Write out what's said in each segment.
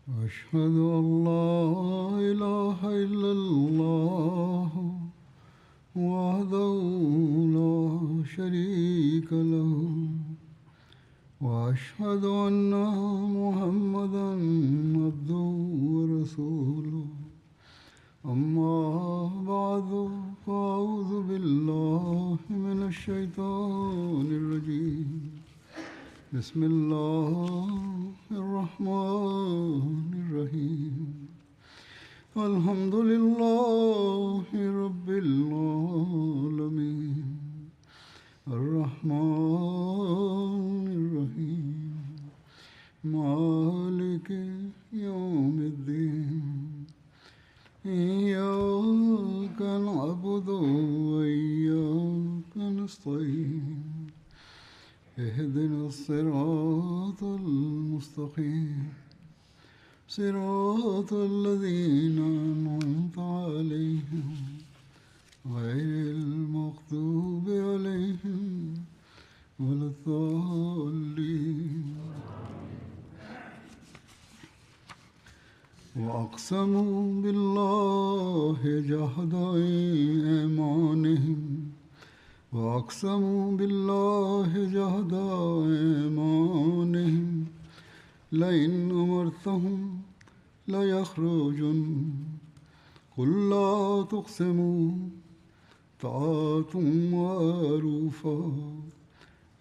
أشهد أن لا إله إلا الله وحده لا شريك له وأشهد أن محمدا عبده ورسوله أما بعد فأعوذ بالله من الشيطان الرجيم بسم الله الرحمن الرحيم الحمد لله رب العالمين الرحمن الرحيم مالك يوم الدين إياك نعبد وإياك نستعين اهدنا الصراط المستقيم صراط الذين أنعمت عليهم غير المغضوب عليهم ولا الضالين وأقسموا بالله جهد أيمانهم وأقسموا بالله جهد أيمانهم لئن أمرتهم ليخرجن قل لا تقسموا طاعة معروفة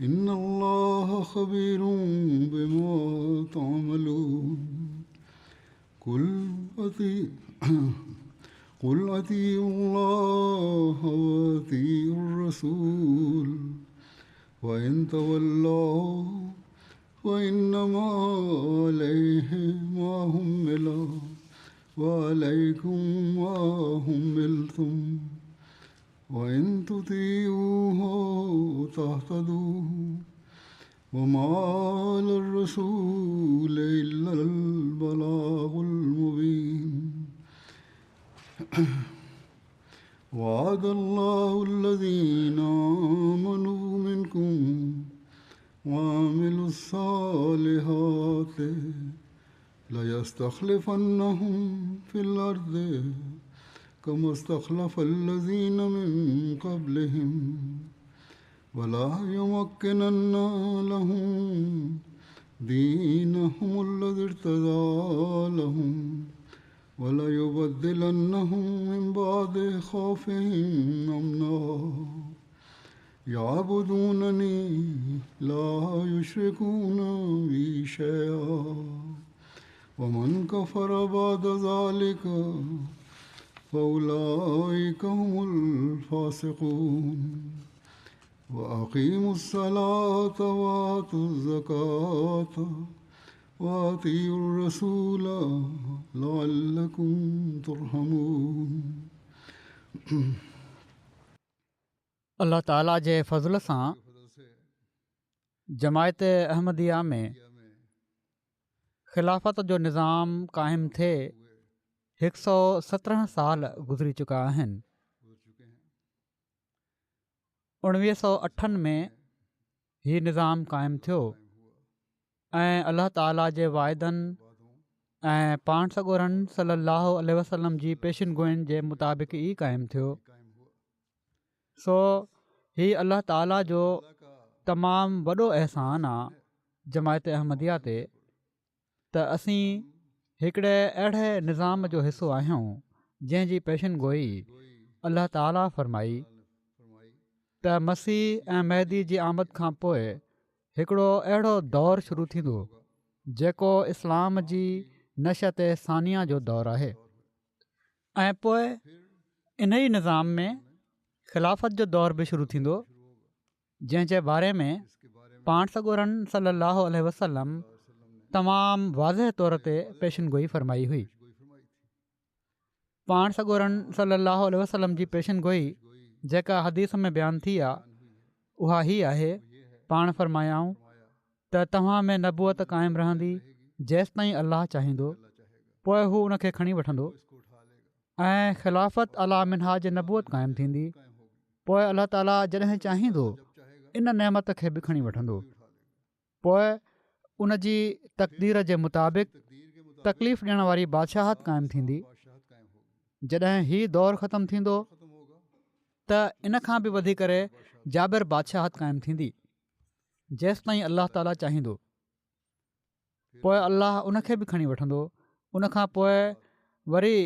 إن الله خبير بما تعملون قل أطيعوا الله وأطيعوا الرسول وإن تولوا فإنما عليه ما حمل وعليكم ما حملتم وإن تطيعوه تهتدوا وما على الرسول إلا البلاغ المبين وعد الله الذين آمنوا منكم وعملوا الصالحات ليستخلفنهم في الأرض كما استخلف الذين من قبلهم ولا يمكنن لهم دينهم الذي ارتضى لهم ولا يبدلنهم من بعد خوفهم أمنا يعبدونني لا يشركون بي شيئا ومن كفر بعد ذلك فأولئك هم الفاسقون وأقيموا الصلاة وآتوا الزكاة وأطيعوا الرسول لعلكم ترحمون अल्लाह ताला जे फज़ल सां जमायत अहमदिया में ख़िलाफ़त जो निज़ाम क़ाइमु थिए 117 साल गुज़री चुका आहिनि। 1908 में हीउ निज़ाम क़ाइमु थियो ऐं अल्लाह ताला जे वाइदनि ऐं पाण सॻोरनि सल्लल्लाहु अलैहि वसल्लम जी पेशिनगोइनि जे मुताबिक़ ई क़ाइमु थियो। सो हीउ अल्लाह ताला जो तमामु वॾो अहसान आहे जमायत अहमदिया ते त असीं हिकिड़े अहिड़े निज़ाम जो हिसो आहियूं जंहिंजी पेशिनगोई अल्लाह ताला फ़रमाई त मसीह ऐं महदी जी आमद खां पोइ हिकिड़ो अहिड़ो दौरु शुरू थींदो जेको इस्लाम जी नशत सानिया जो दौरु आहे ऐं पोइ इन ई निज़ाम में ख़िलाफ़त जो दौरु बि शुरू थींदो जंहिंजे बारे में पाण सॻोरनि सल्लल्लाहु अलैहि वसल्लम तमामु वाज़ह तौर ते पेशिनगोई फ़रमाई हुई। पाण सॻोरनि सल्लल्लाहु अलैहि वसल्लम जी पेशिनगोई जेका हदीस में बयानु थी आहे उहा ही आहे। पाण फ़रमायाऊं त तव्हां में नबूअत क़ाइमु रहंदी जेसि ताईं अल्लाह चाहींदो, पोइ हू उनखे खणी वठंदो ऐं ख़िलाफ़त अला मिनहाज नबूअत क़ाइमु थींदी, पोइ अल्लाह ताला जॾहिं चाहींदो इन नेमत खे बि खणी वठंदो। पोइ उन जी तक़दीर जे मुताबिक़ तकलीफ़ ॾियण वारी बादशाहत क़ाइमु थींदी। जॾहिं हीउ दौरु ख़तमु थींदो त इन खां बि वधी करे जाबिर बादशाहत क़ाइमु थींदी जेसि ताईं अलाह ताला चाहींदो। पोइ अलाह उनखे बि खणी वठंदो। उनखां पोइ वरी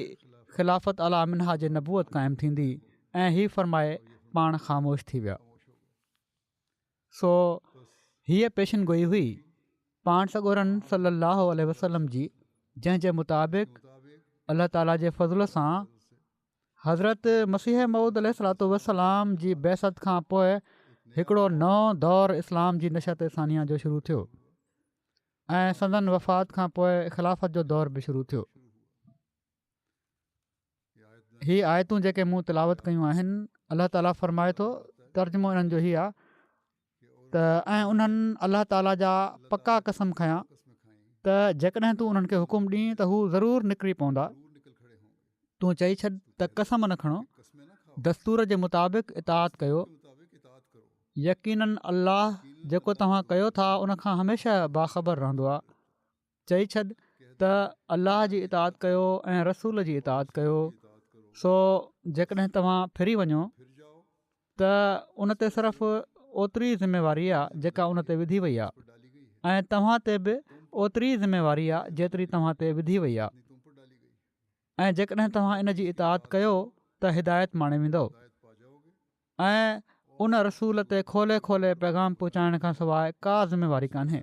ख़िलाफ़त अला मिनहा जे नबूअत क़ाइमु थींदी ऐं हीअ फ़रमाए पाण ख़ामोश थी विया। सो हीअ पेशिन गोई हुई पाण सॻोरनि सल्लल्लाहु अलैहि वसल्लम जी, जंहिंजे मुताबिक़ अलाह ताला जे फज़ल सां हज़रत मसीह मऊद अलैहिस्सलातु वस्सलाम जी बैसत खां पोइ हिकिड़ो नओं दौरु इस्लाम जी नशत सानिया जो शुरू थियो ऐं संदन वफ़ात खां पोइ ख़िलाफ़त जो दौरु बि शुरू थियो। हीअ आयतूं जेके मूं तिलावत कयूं आहिनि, अलाह ताला फ़रमाए थो, तर्जुमो इन्हनि जो हीअ आहे त ऐं उन्हनि अलाह ताला जा पका कसम खयां त जेकॾहिं तूं उन्हनि खे हुकुम ॾीं त हू ज़रूरु निकिरी पवंदा। तूं चई छॾ त कसम न खणो, दस्तूर जे मुताबिक़ इताअत कयो। यकीनन अल्लाह जेको तव्हां कयो था उनखां हमेशह बाख़बर रहंदो आहे। चई छॾ त अल्लाह जी इताअत कयो ऐं रसूल जी इताअत कयो। सो जेकॾहिं तव्हां फिरी वञो त उन ते सिर्फ़ु ओतिरी ज़िमेवारी आहे जेका उन ते विधी वई आहे ऐं तव्हां ते बि ओतिरी ज़िमेवारी आहे जेतिरी तव्हां ते विधी वई आहे। ऐं जेकॾहिं तव्हां इन जी इताअत कयो त हिदायत माणे वेंदो ऐं उन रसूल ते खोले खोले पैगाम पहुचाइण खां सवाइ का ज़िमेवारी कान्हे।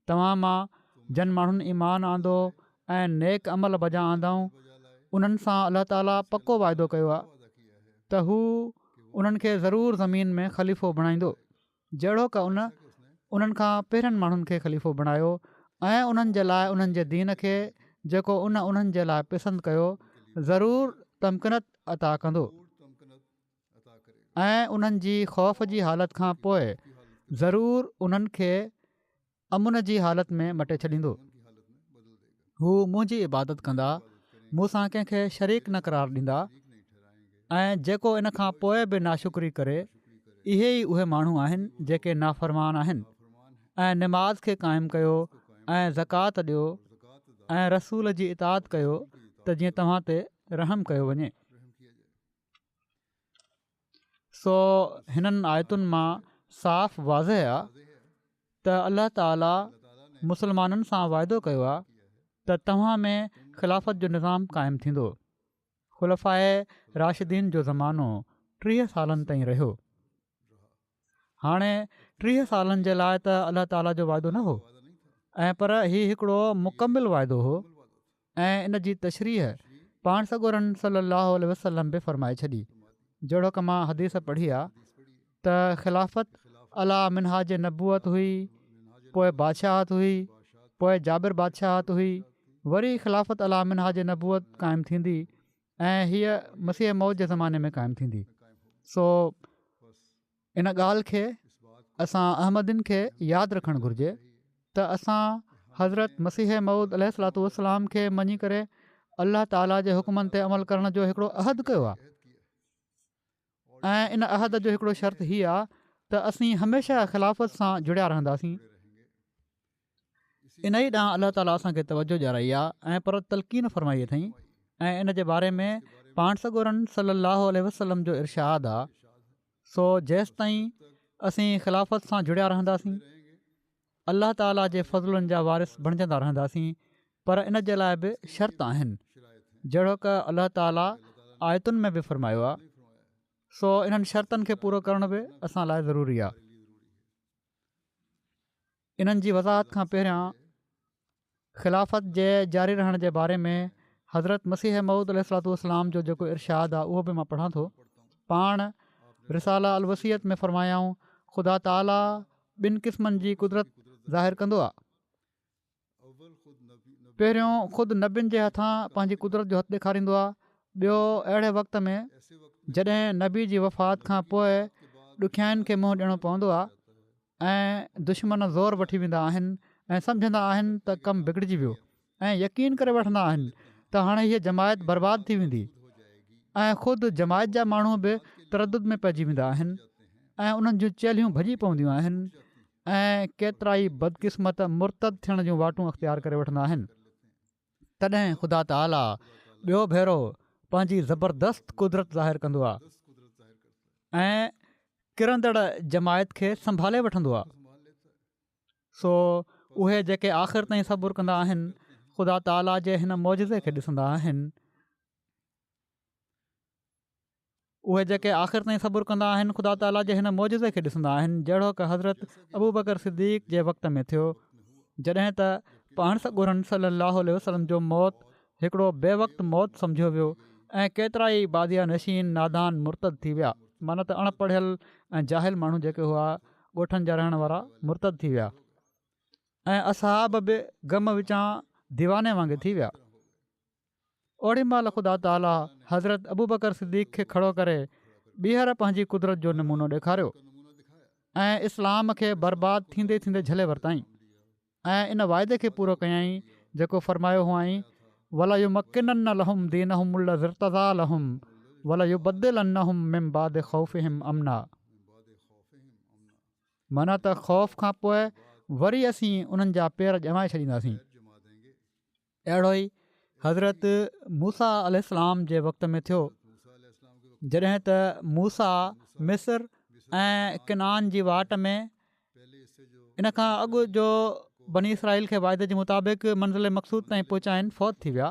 तव्हां मां जन माण्हुनि ईमान आंदो ऐं नेक अमल बजा आंदाऊं, उन्हनि सां अलाह ताला पको वाइदो कयो आहे त हू उन्हनि खे ज़रूरु ज़मीन में ख़लीफ़ो बणाईंदो, जहिड़ो की उन्हनि खां पहिरियनि माण्हुनि खे ख़लीफ़ो बणायो ऐं उन्हनि जे लाइ उन्हनि जे दीन खे जेको उन्हनि जे लाइ पसंदि कयो ज़रूरु तमकिनत अता कंदो ऐं उन्हनि जी ख़ौफ़ जी हालति खां पोइ ज़रूरु उन्हनि खे अमुन जी हालति में मटे छॾींदो। हू मुंहिंजी इबादत कंदा, मूंसां कंहिंखे शरीक न करार ॾींदा ऐं जेको इन खां पोइ बि नाशुक्री करे, इहे ई उहे माण्हू आहिनि जेके नाफ़रमान आहिनि। ऐं निमाज़ खे क़ाइमु कयो ऐं ज़कात ॾियो ऐं रसूल जी इताअत कयो त जीअं तव्हां ते रहम कयो वञे। सो हिननि आयतुनि मां साफ़ वाज़ह आहे त अल्लाह ताला मुसलमाननि सां वाइदो कयो आहे त तव्हां में ख़िलाफ़त जो निज़ाम क़ाइमु थींदो। ख़ुलफ़ाए राशिदीन जो ज़मानो 30 सालनि ताईं रहियो। हाणे 30 सालनि जे लाइ त अल्लाह ताला जो वाइदो न हो ऐं पर हीउ हिकिड़ो मुकमिल वाइदो हो ऐं इन जी तशरीह पाण सॻोरनि सल्लल्लाहु अलैहि वसल्लम बि फ़रमाए छॾी। जहिड़ो की मां हदीस पढ़ी आहे त ख़िलाफ़त अला मिनहाज नबूअत हुई, पोइ बादशाहत हुई, पोइ जाबिर बादशाहत हुई, वरी ख़िलाफ़त अला मिनहाज नबूअत क़ाइमु थींदी ऐं हीअ मसीह मौद जे ज़माने में क़ाइमु थींदी। सो इन ॻाल्हि खे असां अहमदिन खे यादि रखणु घुरिजे त असां हज़रत मसीह मऊद अलैहिस्सलातु वस्सलाम खे मञी करे अल्लाह ताला जे हुकुमनि ते अमल करण जो हिकिड़ो अहद कयो आहे ऐं इन अहद जो हिकिड़ो शर्त हीअ आहे त असीं हमेशह ख़िलाफ़त सां जुड़िया रहंदासीं। इन ई ॾांहुं अलाह ताला असांखे तवजो ॾियाराई आहे ऐं पर तलक़ीन फ़रमाई अथई ऐं इन जे बारे में पाण सॻोरनि सल्लल्लाहु अलैहि वसल्लम जो इरशाद आहे। सो जेसि ताईं असीं ख़िलाफ़त सां जुड़िया रहंदासीं, अलाह ताला जे फ़ज़लुनि जा वारिस बणिजंदा रहंदासीं। पर इन जे लाइ बि शर्त आहिनि, जहिड़ो की अलाह ताला आयतुनि में बि फ़रमायो आहे। सो इन्हनि शर्तनि खे पूरो करण बि असां लाइ ज़रूरी आहे। इन्हनि जी वज़ाहत खां पहिरियां ख़िलाफ़त जे जारी रहण जे बारे में हज़रत मसीह मऊद अलैहिस्सलातु वस्सलाम जो जेको इरशाद आहे उहो बि मां पढ़ां थो। पाण रिसाला अलवसियत में फ़रमायाऊं, ख़ुदा ताला ॿिनि क़िस्मनि जी कुदरत ज़ाहिर कंदो आहे। पहिरियों ख़ुदि नबियुनि जे हथां पंहिंजी कुदरत जो हथु ॾेखारींदो आहे। ॿियो अहिड़े वक़्त में जॾहिं नबी जी वफ़ात खां पोइ ॾुखियाईनि खे मुंहुं ॾियणो पवंदो आहे ऐं दुश्मन ज़ोर वठी वेंदा आहिनि ऐं सम्झंदा आहिनि त कमु बिगड़जी वियो ऐं यकीन करे वठंदा आहिनि त हाणे हीअ जमायत बर्बादु थी वेंदी ऐं ख़ुदि जमायत जा माण्हू बि तरदुद में पइजी वेंदा आहिनि ऐं उन्हनि जूं चेलियूं भॼी पवंदियूं आहिनि ऐं केतिरा ई बदकिस्मत मुर्तद थियण जूं वाटूं अख़्तियार करे वठंदा आहिनि। तॾहिं ख़ुदा ताला ॿियो भेरो पंहिंजी ज़बरदस्त कुदरत ज़ाहिर कंदो आहे ऐं किरंदड़ जमायत खे संभाले वठंदो आहे। सो उहे जेके आख़िर ताईं सबुरु कंदा आहिनि ख़ुदा ताला जे हिन मौजज़े खे ॾिसंदा आहिनि। उहे जेके आख़िर ताईं सबुरु कंदा आहिनि ख़ुदा ताला जे हिन मौजज़े खे ॾिसंदा आहिनि, जहिड़ो की हज़रत अबू बकर सिद्दीक़ जे वक़्त में थियो, जॾहिं त पाण सॻुरनि सल्लल्लाहु अलैहि वसल्लम जो मौत हिकिड़ो बेवक़्तु मौत सम्झियो वियो ऐं केतिरा ई बादिया नशीन नादान मुर्तद थी विया, माना त अणपढ़ियल ऐं जाहिल माण्हू जेके हुआ ॻोठनि जा रहण वारा मुर्तद थी विया ऐं असहाब बि ग़म विचां दीवाने वांगुरु थी विया। ओड़ी महिल ख़ुदा ताला हज़रत अबू बकर सिद्दीक़ खे खड़ो करे ॿीहर पंहिंजी कुदरत जो नमूनो ॾेखारियो ऐं इस्लाम खे बर्बादु थींदे थींदे झले वरिताईं ऐं इन वाइदे खे पूरो कयईं जेको फ़रमायो हुआईं, वला युमक्किनन्न लहुम दीनहुम लज़ी इर्तज़ा लहुम वला युबद्दिलन्नहुम मिन बादि ख़ौफिहिम अमना। माना त ख़ौफ़ खां पोइ वरी असीं उन्हनि जा पेर ॼमाए छॾींदासीं। अहिड़ो ई हज़रत मूसा अलैहिस्सलाम जे वक़्त में थियो, जॾहिं त मूसा मिस्र ऐं किनान जी वाट में इन खां अॻु जो बनी इसराईल खे वाइदे जे मुताबिक़ मंज़िल मक़सूद ताईं पहुचाइनि फ़ौत थी विया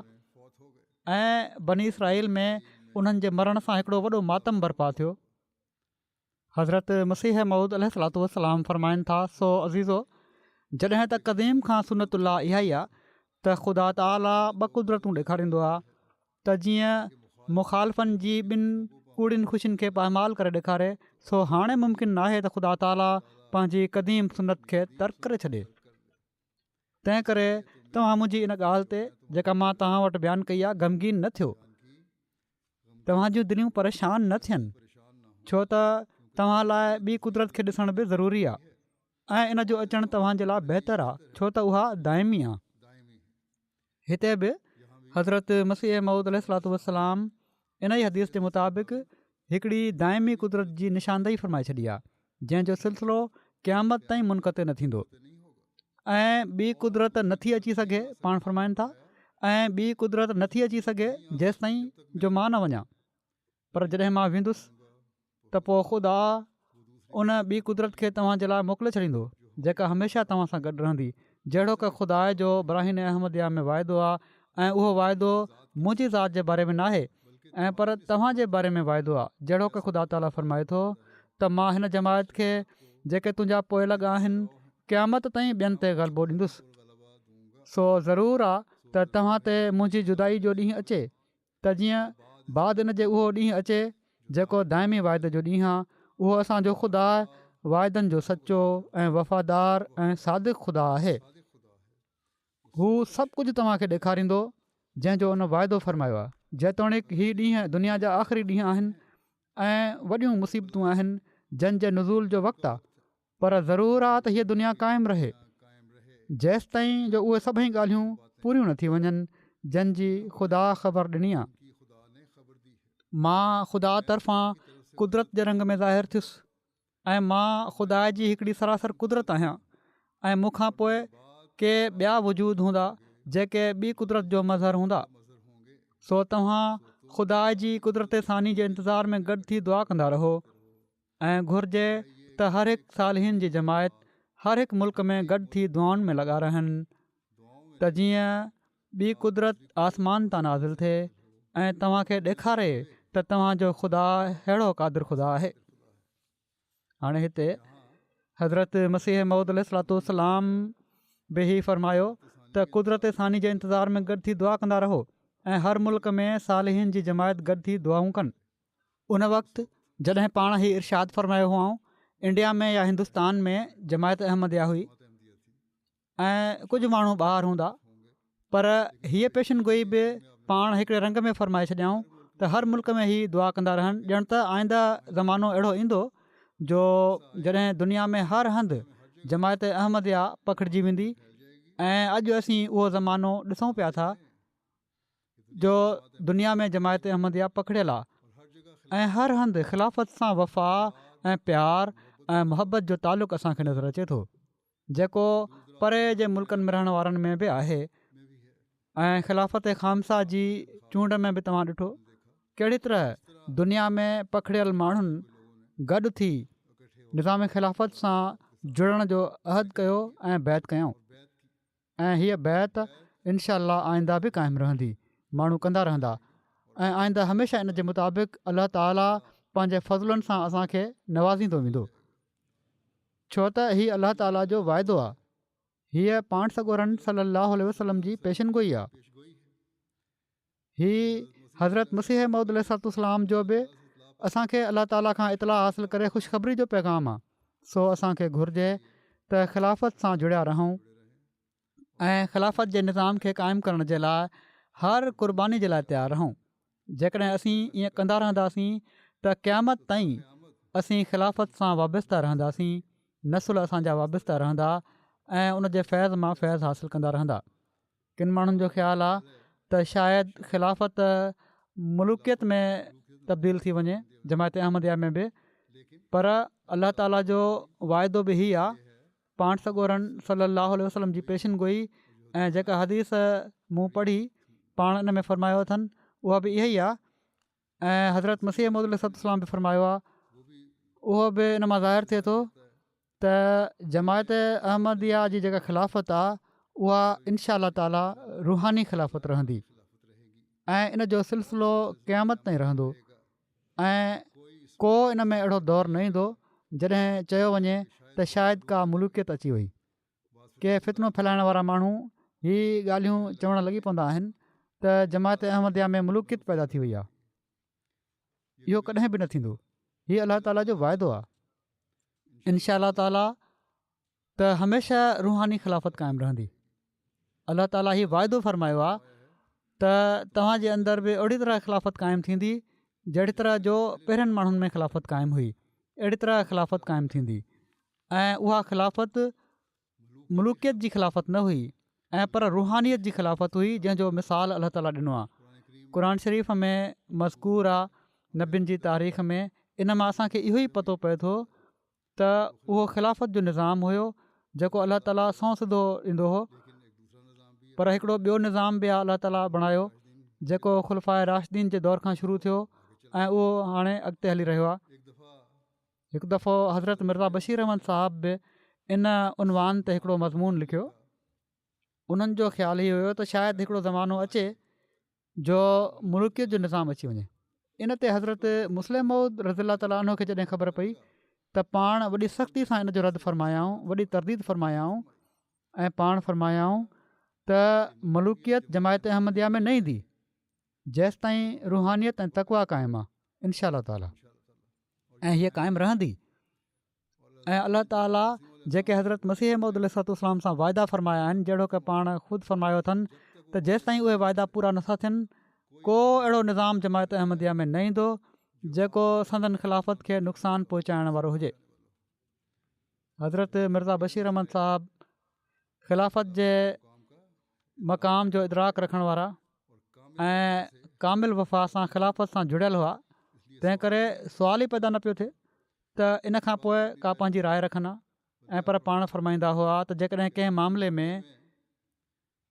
ऐं बनी इसराईल में उन्हनि जे मरण सां हिकिड़ो वॾो मातम बर्पा थियो। हज़रत मसीह मऊद अलैहिस्सलातु वस्सलाम फ़रमाइनि था, सो अज़ीज़ो, जॾहिं त क़दीम खां सुनतुल्लाह इहा ई आहे त ख़ुदा ताला ॿ कुदरतूं ॾेखारींदो आहे त जीअं मुखालफ़नि जी ॿिनि कूड़ियुनि ख़ुशियुनि खे पामाल करे ॾेखारे, सो हाणे मुमकिन नाहे त ख़ुदा ताला पंहिंजी क़दीम सुनत खे तर्क करे छॾे। तंहिं करे तव्हां मुंहिंजी इन ॻाल्हि ते जेका मां तव्हां वटि बयानु कई आहे ग़मगीन न थियो, तव्हां जूं दिलियूं परेशान न थियनि, छो त तव्हां लाइ ॿी कुदरत खे ॾिसण बि ज़रूरी आहे ऐं इन जो अचणु तव्हांजे लाइ बहितरु आहे, छो त उहा दाइमी आहे। हिते बि हज़रत मसीह मऊद अलैहिस्सलातु वस्सलाम इन ई हदीस जे मुताबिक़ हिकिड़ी दाइमी कुदरत जी निशानदेही फ़रमाए छॾी आहे, जंहिंजो सिलसिलो क़यामत ताईं मुनक़ते न थींदो ऐं ॿी कुदरत नथी अची सघे, पाण फ़रमाइनि था, ऐं ॿी कुदरत नथी अची सघे जेसि ताईं जो मां न वञा, पर जॾहिं मां वेंदुसि त पोइ ख़ुदा उन ॿी कुदरत खे तव्हांजे लाइ मोकिले छॾींदो जेका हमेशह तव्हां सां गॾु रहंदी, जहिड़ो की ख़ुदा जो इब्राहिम अहमदिया में वाइदो आहे ऐं उहो वाइदो मुंहिंजी ज़ात जे बारे में नाहे ऐं पर तव्हांजे बारे में वाइदो आहे, जहिड़ो की ख़ुदा ताला फ़रमाए थो त मां हिन जमायत खे जेके तुंहिंजा पोइ लॻा आहिनि क़यामत ताईं ॿियनि ते ग़लबो ॾींदुसि। सो ज़रूरु आहे त तव्हां ते मुंहिंजी जुदाई जो ॾींहुं अचे त जीअं बाद इन जे उहो ॾींहुं अचे जेको दाइमी वाइदे जो ॾींहुं आहे, उहो असांजो ख़ुदा वाइदनि जो सचो ऐं वफ़ादार ऐं सादिक़ ख़ुदा आहे। हू सभु कुझु तव्हांखे ॾेखारींदो जंहिंजो उन वाइदो फ़रमायो आहे, जेतोणीकि हीअ ॾींहं दुनिया जा आख़िरी ॾींहं आहिनि ऐं वॾियूं मुसीबतूं आहिनि जंहिंजे नुज़ूल जो वक़्तु आहे, पर ज़रूरु आहे त हीअ दुनिया क़ाइमु रहे जेसि ताईं जो उहे सभई ॻाल्हियूं पूरियूं न थी वञनि जंहिंजी ख़ुदा ख़बर ॾिनी आहे। मां ख़ुदा तरफ़ां कुदरत जे रंग में ज़ाहिर थियुसि ऐं मां ख़ुदा जी हिकिड़ी सरासर कुदरत आहियां ऐं मूंखां पोइ के ॿिया वजूद हूंदा जेके ॿी कुदरत जो मज़हर हूंदा। सो तव्हां ख़ुदा जी कुदरत सानी जे इंतज़ार में गॾु थी दुआ कंदा रहो ऐं घुर्जे त हर हिकु सालिहीन जी जमायत हर हिकु मुल्क में गॾु थी दुआउनि में लॻा रहनि त जीअं ॿी कुदरत आसमान तां नाज़िल थिए ऐं तव्हांखे ॾेखारे त तव्हांजो ख़ुदा अहिड़ो क़ादिर ख़ुदा आहे। हाणे हिते हज़रत मसीह मऊद अलैहिस्सलातु वस्सलाम बि ही फ़रमायो त कुदरत सानी जे इंतज़ार में गॾु थी दुआ कंदा रहो ऐं हर मुल्क में सालिहीन जी जमायत गॾु थी दुआऊं कनि। उन वक़्तु जॾहिं पाण ई इरशाद फ़रमायो हुआऊं, इंडिया में या हिंदुस्तान में जमायत अहमदिया हुई ऐं कुझु माण्हू ॿाहिरि हूंदा, पर हीअ पेशनगोई बि पाण हिकिड़े रंग में फ़रमाए छॾियाऊं त हर मुल्क में ही दुआ कंदा रहनि, ॼण त आईंदा ज़मानो अहिड़ो ईंदो जो जॾहिं दुनिया में हर हंधि जमायत अहमदिया पखिड़िजी वेंदी ऐं अॼु असीं उहो ज़मानो ॾिसूं पिया था जो दुनिया में जमायत अहमदिया पखिड़ियल आहे ऐं हर हंधि ख़िलाफ़त सां वफ़ा ऐं प्यार ऐं मुहबत जो तालुक़ु असांखे नज़र अचे थो, जेको परे जे मुल्कनि में रहण वारनि में बि आहे। ऐं ख़िलाफ़त ख़ामसा जी चूंड में बि तव्हां ॾिठो कहिड़ी तरह दुनिया में पखिड़ियल माण्हुनि गॾु थी निज़ाम ख़िलाफ़त सां जुड़ण जो अहद कयो ऐं बैत कयऊं ऐं हीअ बैत इनशा आईंदा बि क़ाइमु रहंदी, माण्हू कंदा रहंदा ऐं आईंदा हमेशह इन जे मुताबिक़ अलाह ताला पंहिंजे फज़लनि सां असांखे नवाज़ींदो वेंदो, छो त हीअ अलाह ताला जो वाइदो आहे। हीअ पाण सॻोरन सल्लल्लाहु अलैहि वसल्लम जी पेशिनगोई आहे। हीअ हज़रत मसीह मौद अलैहिस्सलाम जो बि असांखे अलाह ताला खां इतलाह हासिलु करे ख़ुशख़बरी जो पैगाम आहे। सो असांखे घुरिजे त ख़िलाफ़त सां जुड़िया रहूं ऐं ख़िलाफ़त जे निज़ाम खे क़ाइमु करण जे लाइ हर क़ुर्बानी जे लाइ तयारु रहूं। जेकॾहिं असीं ईअं कंदा रहंदासीं त क़यामत ताईं असीं ख़िलाफ़त सां वाबस्ता रहंदासीं, नसुल असांजा वाबस्ता रहंदा ऐं उन जे फैज़ मां फैज़ हासिलु कंदा रहंदा। किन माण्हुनि जो ख़्यालु आहे त शायदि ख़िलाफ़त मुल्कियत में तब्दील थी वञे, जमायत अहमदिया में बि, पर अलाह ताला जो वाइदो बि हीअ आहे, पाण सॻोरन सल्लल्लाहु अलैहि वसल्लम जी पेशिनगोई ऐं जेका हदीस मूं पढ़ी पाण इन में फ़रमायो अथनि उहा बि इहा ई आहे ऐं हज़रत मसीह मौद अलैहिस्सलाम बि फ़रमायो आहे। उहो बि इन मां ज़ाहिर थिए थो त जमायत अहमदिया जी जेका ख़िलाफ़त आहे उहा इनशा ताला रूहानी ख़िलाफ़त रहंदी ऐं इन जो सिलसिलो क़यामत ताईं रहंदो ऐं को इन में अहिड़ो दौरु न ईंदो जॾहिं चयो वञे त शायदि का मुल्कियत अची वई। के फितनो फैलाइण वारा माण्हू हीअ ॻाल्हियूं चवणु लॻी पवंदा आहिनि त जमायत अहमदिया में मुल्कियत पैदा थी वई आहे। इहो कॾहिं बि न थींदो। हीअ अलाह ताला जो वाइदो आहे इनशा ताला त हमेशह रूहानी ख़िलाफ़त क़ाइमु रहंदी। अलाह ताला हीउ वाइदो फ़रमायो आहे त तव्हांजे अंदरि बि ओड़ी तरह ख़िलाफ़त क़ाइमु थींदी जहिड़ी तरह जो पहिरियनि माण्हुनि में ख़िलाफ़त क़ाइमु हुई, अहिड़ी तरह ख़िलाफ़त क़ाइमु थींदी ऐं उहा ख़िलाफ़त मुल्कियत जी ख़िलाफ़त न हुई ऐं पर रूहानियत जी ख़िलाफ़त हुई, जंहिंजो मिसाल अलाह ताला ॾिनो आहे। क़ुर शरीफ़ में मज़कूर आहे, नबियुनि जी तारीख़ में, इन मां असांखे इहो ई पतो पए थो त उहो ख़िलाफ़त जो निज़ाम हुयो जेको अलाह ताला सौं सिधो ॾींदो हो। पर हिकिड़ो ॿियो निज़ाम बि आहे अलाह ताला बणायो जेको ख़ुलफ़ाए राशिदीन जे दौर खां शुरू थियो ऐं उहो हाणे अॻिते हली रहियो आहे। हिकु दफ़ो हज़रत मिर्ज़ा बशीर अहमद साहिब बि इन उनवान ते हिकिड़ो मज़मून लिखियो। उन्हनि जो ख़्यालु इहो हुयो त शायदि हिकिड़ो ज़मानो अचे जो मुल्कियत जो निज़ाम अची वञे। इन ते हज़रत मुस्लिम मौद रज़ीअल्लाहु ताला अन्हु खे जॾहिं ख़बर पई त पाण वॾी सख़्ती सां इन जो रद्द फ़रमायाऊं, वॾी तरदीद फ़रमायाऊं ऐं पाण फ़रमायाऊं त मलूकियत जमायत अहमदिया में न ईंदी जेसि ताईं रूहानियत ऐं तक़वा क़ाइमु आहे इनशा ताला, ऐं हीअ क़ाइमु रहंदी। ऐं अलाह ताला जेके हज़रत मसीह मौद अलैहिस्सलाम सां वाइदा फ़रमाया आहिनि, जहिड़ो की पाण ख़ुदि फ़रमायो अथनि त जेसि ताईं उहे वाइदा पूरा नथा थियनि को अहिड़ो निज़ाम जमायत अहमदिया में न ईंदो जेको संदन ख़िलाफ़त खे नुक़सानु पहुचाइण वारो हुजे। हज़रत मिर्ज़ा बशीर अहमद साहिबु ख़िलाफ़त जे मक़ाम जो इदराक रखण वारा ऐं कामिल वफ़ा सां ख़िलाफ़त सां जुड़ियल हुआ, तंहिं करे सुवाल ई पैदा न पियो थिए त इन खां पोइ का पंहिंजी राय रखंदा ऐं पर पाण फ़रमाईंदा हुआ त जेकॾहिं कंहिं मामले में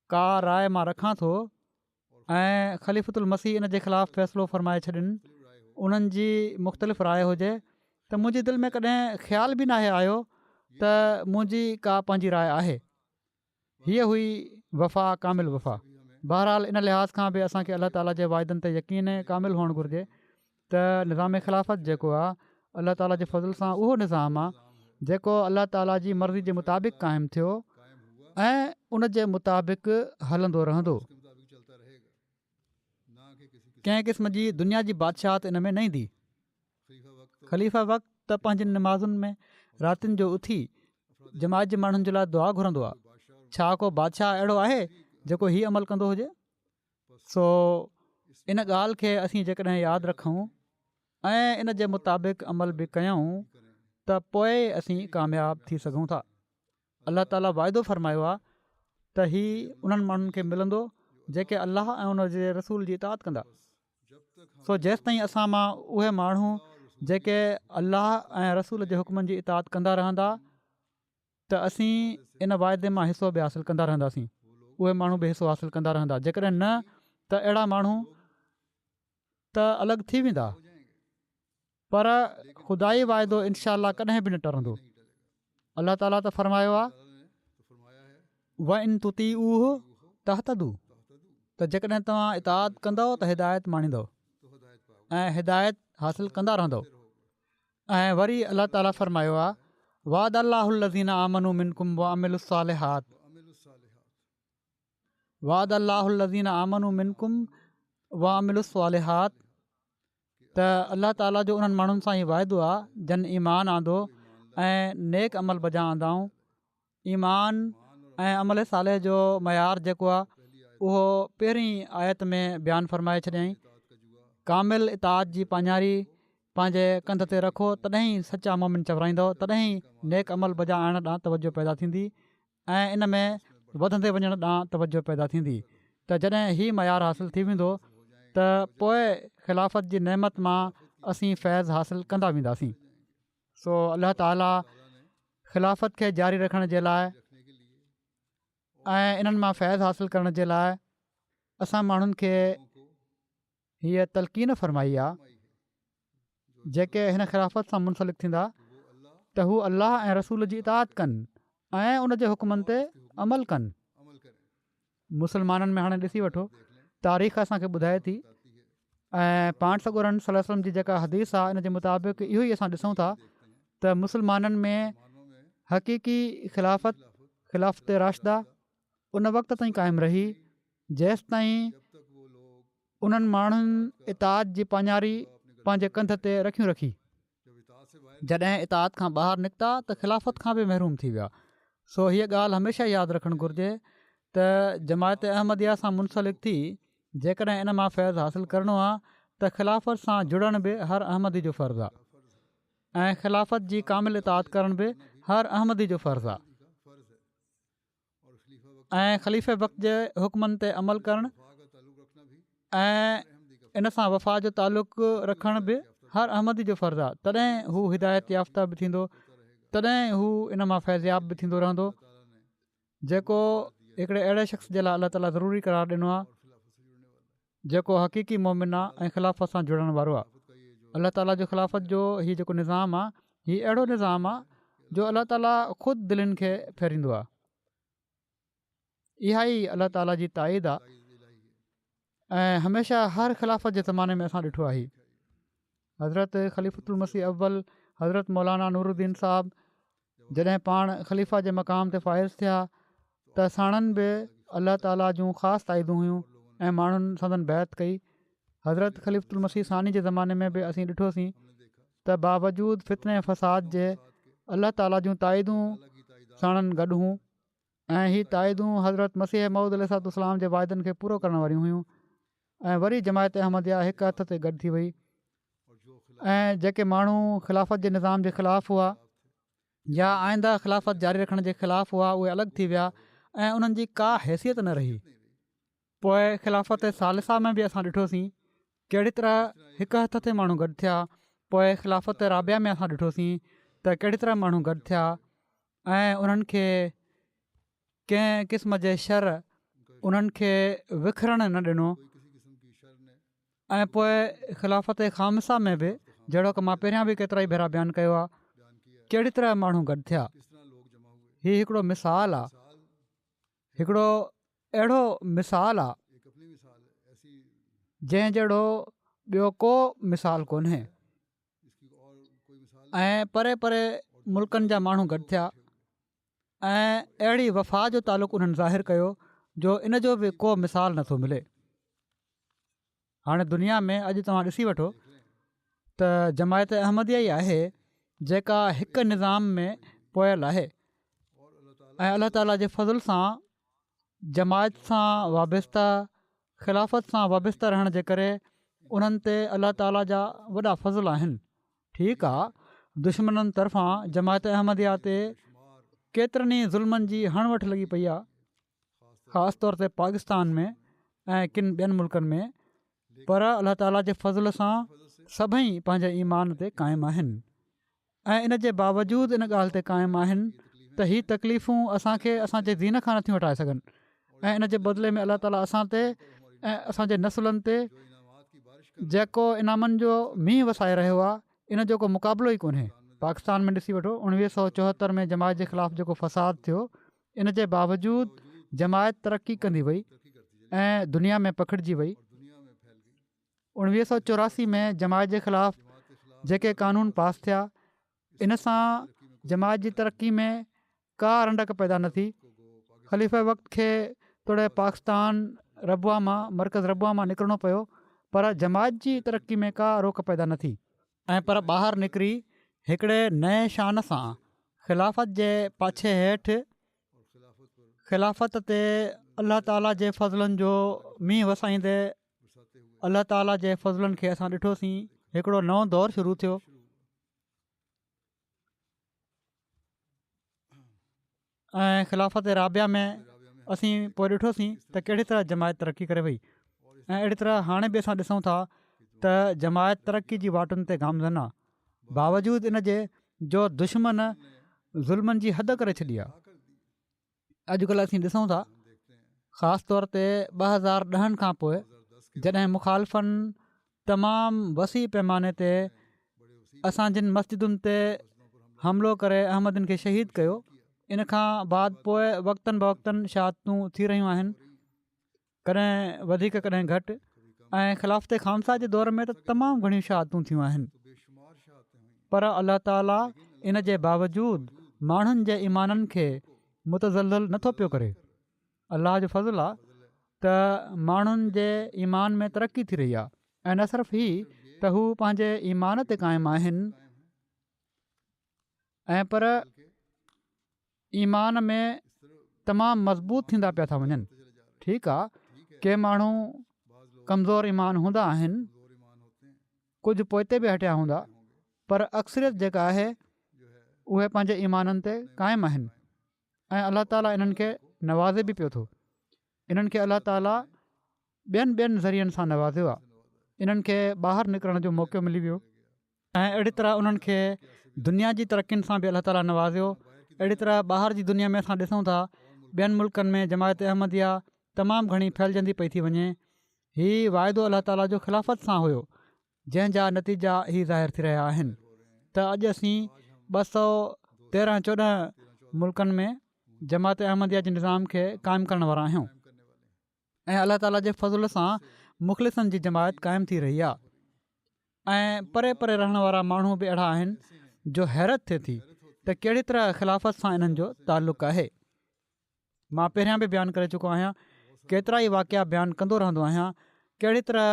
का राय मां रखां थो ऐं ख़लीफ़ुल मसीह इन जे ख़िलाफ़ु फ़ैसिलो फ़रमाए छॾनि, उन्हनि जी मुख़्तलिफ़ राय हुजे त मुंहिंजी दिलि में कॾहिं ख़्यालु बि नाहे आयो त मुंहिंजी का पंहिंजी राय आहे। हीअ हुई वफ़ा, कामिल वफ़ा। बहरहाल इन लिहाज़ खां बि असांखे अलाह ताला जे वाइदनि ते यकीन कामिल हुअणु घुरिजे त निज़ाम ख़िलाफ़त जेको आहे अलाह ताला जे फज़ल सां उहो निज़ाम आहे जेको अलाह ताला जी मर्ज़ी जे मुताबिक़ क़ाइमु थियो ऐं उन जे मुताबिक़ हलंदो रहंदो। कंहिं क़िस्म जी दुनिया जी बादशाहत इन में न ईंदी। ख़लीफ़ा वक़्तु त पंहिंजनि नमाज़ुनि में रातिनि जो उथी जमायत जे माण्हुनि जे लाइ दुआ घुरंदो आहे। छा को बादशाह अहिड़ो आहे जेको हीउ अमल कंदो हुजे? सो इन ॻाल्हि खे असीं जेकॾहिं यादि रखूं ऐं इन जे मुताबिक़ अमल बि कयूं त पोइ असीं कामयाबु थी सघूं था। अलाह ताला वाइदो फ़रमायो आहे त हीउ उन्हनि माण्हुनि खे मिलंदो जेके अलाह ऐं उन जे रसूल जी इताअत कंदा। सो जेसि ताईं असां मां उहे माण्हू जेके अलाह ऐं रसूल जे हुकमनि जी इताअत कंदा रहंदा त असीं इन वाइदे मां हिसो बि हासिलु कंदा रहंदासीं। उहे माण्हू बि हिसो हासिलु कंदा रहंदा, जेकॾहिं न त अहिड़ा माण्हू त अलॻि थी वेंदा। पर ख़ुदाई वाइदो इनशा कॾहिं बि न टरंदो। अलाह ताला त फरमायो आहे व इन तुती उहो तहतदू, त जेकॾहिं तव्हां इताद कंदव त हिदायत माणींदव ऐं हिदायत हासिलु कंदा रहंदव। ऐं वरी अलाह ताला फरमायो आहे वाद अल्लाहुल्लज़ीना आमनू मिनकुम व अमिलुस सालिहात, वाद अल्लाहुल्लज़ीना आमनू मिनकुम व अमिलुस सालिहात, त अलाह ताला जो उन्हनि माण्हुनि सां ई वाइदो आहे जन ईमान आंदो ऐं नेक अमल बजा आंदाऊं। ईमान ऐं अमल साले जो मयार जेको आहे उहो पहिरीं आयत में बयानु फ़रमाए छॾियईं। कामिल इताद जी पाञारी पंहिंजे कंध ते रखो, तॾहिं सचा मोमिन चवराईंदव, तॾहिं नेक अमल बजा आणण ॾांहुं तवजो पैदा थींदी ऐं इन में वधंदे वञण ॾांहुं तवजो पैदा थींदी। त जॾहिं हीउ मयार हासिलु थी वेंदो त पोइ ख़िलाफ़त जी नेमत मां असीं फैज़ हासिलु कंदा वेंदासीं। सो अलाह ताला ख़िलाफ़त खे जारी रखण जे लाइ ऐं इन्हनि मां फैज़ हासिलु करण जे लाइ असां माण्हुनि खे हीअ तलक़ीन फ़रमाई आहे जेके हिन ख़िलाफ़त सां मुंसलिक थींदा त हू अलाह ऐं रसूल जी इताअत कनि ऐं उन जे हुकमनि ते अमल कनि। मुस्लमाननि में हाणे ॾिसी वठो, तारीख़ असांखे ॿुधाए थी ऐं पाण सॻोरन सल्लल्लाहु अलैहि वसल्लम जी जेका हदीस आहे इन जे मुताबिक़ इहो ई असां ॾिसूं था त मुस्लमाननि में हक़ीक़ी ख़िलाफ़त राशिदा उन वक़्त ताईं क़ाइमु रही जेसि ताईं उन्हनि माण्हुनि इताद जी पाञारी पंहिंजे कंध ते रखी। जॾहिं इताद खां ॿाहिरि निकिता त ख़िलाफ़त खां बि महरूम थी विया। सो हीअ ॻाल्हि हमेशह यादि रखणु घुरिजे त जमायत अहमदिया सां मुंसलिक थी जेकॾहिं इन मां फैज़ हासिलु करिणो आहे त ख़िलाफ़त सां जुड़ण बि हर अहमदी जो फ़र्ज़ु आहे ऐं ख़िलाफ़त जी कामिल इताद करण बि हर अहमदी जो फ़र्ज़ु आहे ऐं ख़लीफ़े वक़्त जे हुकमनि ते अमल करणु ऐं इन सां वफ़ा जो तालुक़ु रखण बि हर अहमदी जो फ़र्ज़ु आहे। तॾहिं हू हिदायत याफ़्ता बि थींदो, तॾहिं हू इन मां फैज़याब बि थींदो रहंदो, जेको हिकिड़े अहिड़े शख़्स जे लाइ अलाह ताला ज़रूरी करार ॾिनो आहे जेको हक़ीक़ी मोमिन आहे ऐं ख़िलाफ़त सां जुड़ण वारो आहे। अलाह ताला जो ख़िलाफ़त जो हीउ जेको निज़ाम आहे हीउ अहिड़ो निज़ाम आहे जो अलाह ताला ख़ुदि दिलनि खे फेरींदो आहे। इहा ई अलाह ताला जी ताईद आहे ऐं हमेशह हर ख़िलाफ़त जे ज़माने में असां ॾिठो आहे। हज़रत ख़लीफ़ुल मसीह अव्वल हज़रत मौलाना नूरुद्दीन साहब जॾहिं पाण ख़लीफ़ा जे मक़ाम ते फ़ाइज़ थिया त साणनि बि अलाह ताला जूं ख़ासि ताईदूं हुयूं ऐं माण्हुनि संदन बैत कई। हज़रत ख़लीफ़ुल मसीह सानी जे ज़माने में बि असीं ॾिठोसीं त बावजूद फितने फ़साद जे अलाह ताला जूं ताईदूं साणनि गॾु हुयूं ऐं हीअ ताईदूं हज़रत मसीह मऊद अलैहिस्सलाम जे वाइदनि खे पूरो करण वारियूं हुयूं। ऐं वरी जमायत अहमदिया हिकु हथ ते गॾु थी वई ऐं जेके माण्हू ख़िलाफ़त जे निज़ाम जे ख़िलाफ़ु हुआ या आईंदा ख़िलाफ़त जारी रखण जे ख़िलाफ़ु हुआ उहे अलॻि थी विया ऐं उन्हनि जी का हैसियत न रही। पोइ ख़िलाफ़त सालिसा में बि असां ॾिठोसीं कहिड़ी तरह हिकु हथ ते माण्हू गॾु थिया। पोइ ख़िलाफ़त राबिया में असां ॾिठोसीं त कहिड़ी तरह माण्हू गॾु थिया ऐं उन्हनि खे कंहिं क़िस्म जे शर उन्हनि खे विखरणु न ॾिनो। ऐं पोइ ख़िलाफ़त ख़ामसा में बि जहिड़ो की मां पहिरियां बि केतिरा ई भेरा बयानु कयो आहे कहिड़ी तरह माण्हू गॾु थिया। हीउ हिकिड़ो मिसाल आहे, हिकिड़ो अहिड़ो मिसाल आहे जंहिं जहिड़ो ॿियो को मिसाल कोन्हे। ऐं परे परे मुल्कनि जा माण्हू गॾु थिया ऐं अहिड़ी वफ़ा जो तालुक़ु उन्हनि ज़ाहिरु कयो जो इन जो बि को मिसाल नथो मिले। हाणे दुनिया में अॼु तव्हां ॾिसी वठो त जमायत अहमदिया ई आहे जेका हिकु निज़ाम में पोयल आहे ऐं अलाह ताला जे फज़ल सां जमायत सां वाबस्ता ख़िलाफ़त सां वाबस्ता रहण जे करे उन्हनि ते अलाह ताला जा वॾा फज़ल आहिनि। ठीकु आहे, दुश्मननि तरफ़ां जमायत अहमदिया ते केतिरनि ई ज़ुल्मनि जी हणवठि लॻी पई आहे, ख़ासि तौर ते पाकिस्तान में ऐं किन ॿियनि मुल्कनि में, पर अलाह ताला जे फज़ल सां सभई पंहिंजे ईमान ते क़ाइमु आहिनि ऐं इन जे बावजूदु इन ॻाल्हि ते क़ाइमु आहिनि त हीअ तकलीफ़ूं असांखे असांजे दीन खां नथियूं हटाए सघनि ऐं इन जे बदिले में अलाह ताला असां ते ऐं असांजे नसुलनि ते जेको इनामनि जो मींहुं वसाए रहियो आहे, इन जो को मुक़ाबिलो ई कोन्हे। पाकिस्तान में ॾिसी वठो, 1974 में जमायत जे ख़िलाफ़ु जेको फ़साद थियो, इन जे बावजूदु जमायत तरक़ी कंदी वई ऐं दुनिया में पखिड़िजी वई। 1984 में जमायत जे ख़िलाफ़ु जेके क़ानून पास थिया, इन सां जमायत जी तरक़ी में का रंडक पैदा न थी। ख़लीफ़े वक़्त खे तोड़े पाकिस्तान रबुआ मां, मर्कज़ रबुआ मां निकिरणो पियो, पर जमायत जी तरक़ी में का रोक पैदा न थी। ऐं पर ॿाहिरि निकिरी हिकिड़े नए शान सां ख़िलाफ़त जे पाछे हेठि ख़िलाफ़त ते अलाह ताला जे फज़लनि जो मींहुं वसाईंदे अलाह ताला जे फज़लनि खे असां ॾिठोसीं। हिकिड़ो नओं दौरु शुरू थियो ऐं ख़िलाफ़त राबिया में असीं पोइ ॾिठोसीं त कहिड़ी तरह जमायत तरक़ी करे वई। ऐं अहिड़ी तरह हाणे बि असां ॾिसूं था त जमायत तरक़ी जी वाटुनि ते गामज़न आहे, बावजूदु इन जे जो दुश्मन ज़ुल्मनि जी हद करे छॾी आहे। अॼुकल्ह असीं ॾिसूं था, ख़ासि तौर ते 2010 खां पोइ जॾहिं मुख़ालिफ़नि तमामु वसी पैमाने ते असांजिन मस्जिदुनि ते हमिलो करे अहमदनि खे शहीद कयो। इन खां बाद पोइ वक़्तनि बवक़्तनि शहादतूं थी रहियूं आहिनि, कॾहिं वधीक कॾहिं घटि। ऐं ख़िलाफ़त ख़ामसा जे दौर में त तमामु घणियूं शहादतूं थियूं आहिनि, पर अलाह ताला इन जे बावजूदु माण्हुनि जे ईमाननि खे मुतज़ल्ज़ल नथो पियो करे। अलाह जो फज़ल आहे त माण्हुनि जे ईमान में तरक़ी थी रही आहे। ऐं न सिर्फ़ु ही त हू पंहिंजे ईमान ते क़ाइमु आहिनि, ऐं पर ईमान में तमामु मज़बूत थींदा पिया था वञनि। ठीकु आहे, के माण्हू कमज़ोर ईमान हूंदा आहिनि, कुझु पोइते बि हटिया हूंदा, पर अक्सरियत जेका आहे उहे पंहिंजे ईमाननि ते क़ाइमु आहिनि। ऐं अलाह ताला इन्हनि खे नवाज़े बि पियो थो। इन्हनि खे अलाह ताला ॿियनि ज़रियनि सां नवाज़ियो आहे। इन्हनि खे ॿाहिरि निकिरण जो मौक़ो मिली वियो ऐं अहिड़ी तरह उन्हनि खे दुनिया जी तरक़ियुनि सां बि अलाह ताला नवाज़ियो। अहिड़ी तरह ॿाहिरि जी दुनिया में असां ॾिसूं था, ॿियनि मुल्कनि में जमायत अहमदिया तमामु घणी फैलिजंदी पई थी वञे। हीउ वाइदो अलाह ताला जो ख़िलाफ़त सां हुयो, जंहिंजा नतीजा ही ज़ाहिर थी रहिया आहिनि त अॼु असीं 213-14 मुल्कनि में जमायत अहमदिया जे निज़ाम खे क़ाइमु करण वारा आहियूं। ऐं अलाह ताला जे फज़ुल सां मुख़लिसनि जी जमायत क़ाइमु थी रही आहे। ऐं परे परे रहण वारा माण्हू बि अहिड़ा आहिनि जो हैरत थिए थी त कहिड़ी तरह ख़िलाफ़त सां इन्हनि जो तालुक़ु आहे। मां पहिरियां बि बयानु करे चुको आहियां, केतिरा ई वाक़िया बयानु कंदो रहंदो आहियां, कहिड़ी तरह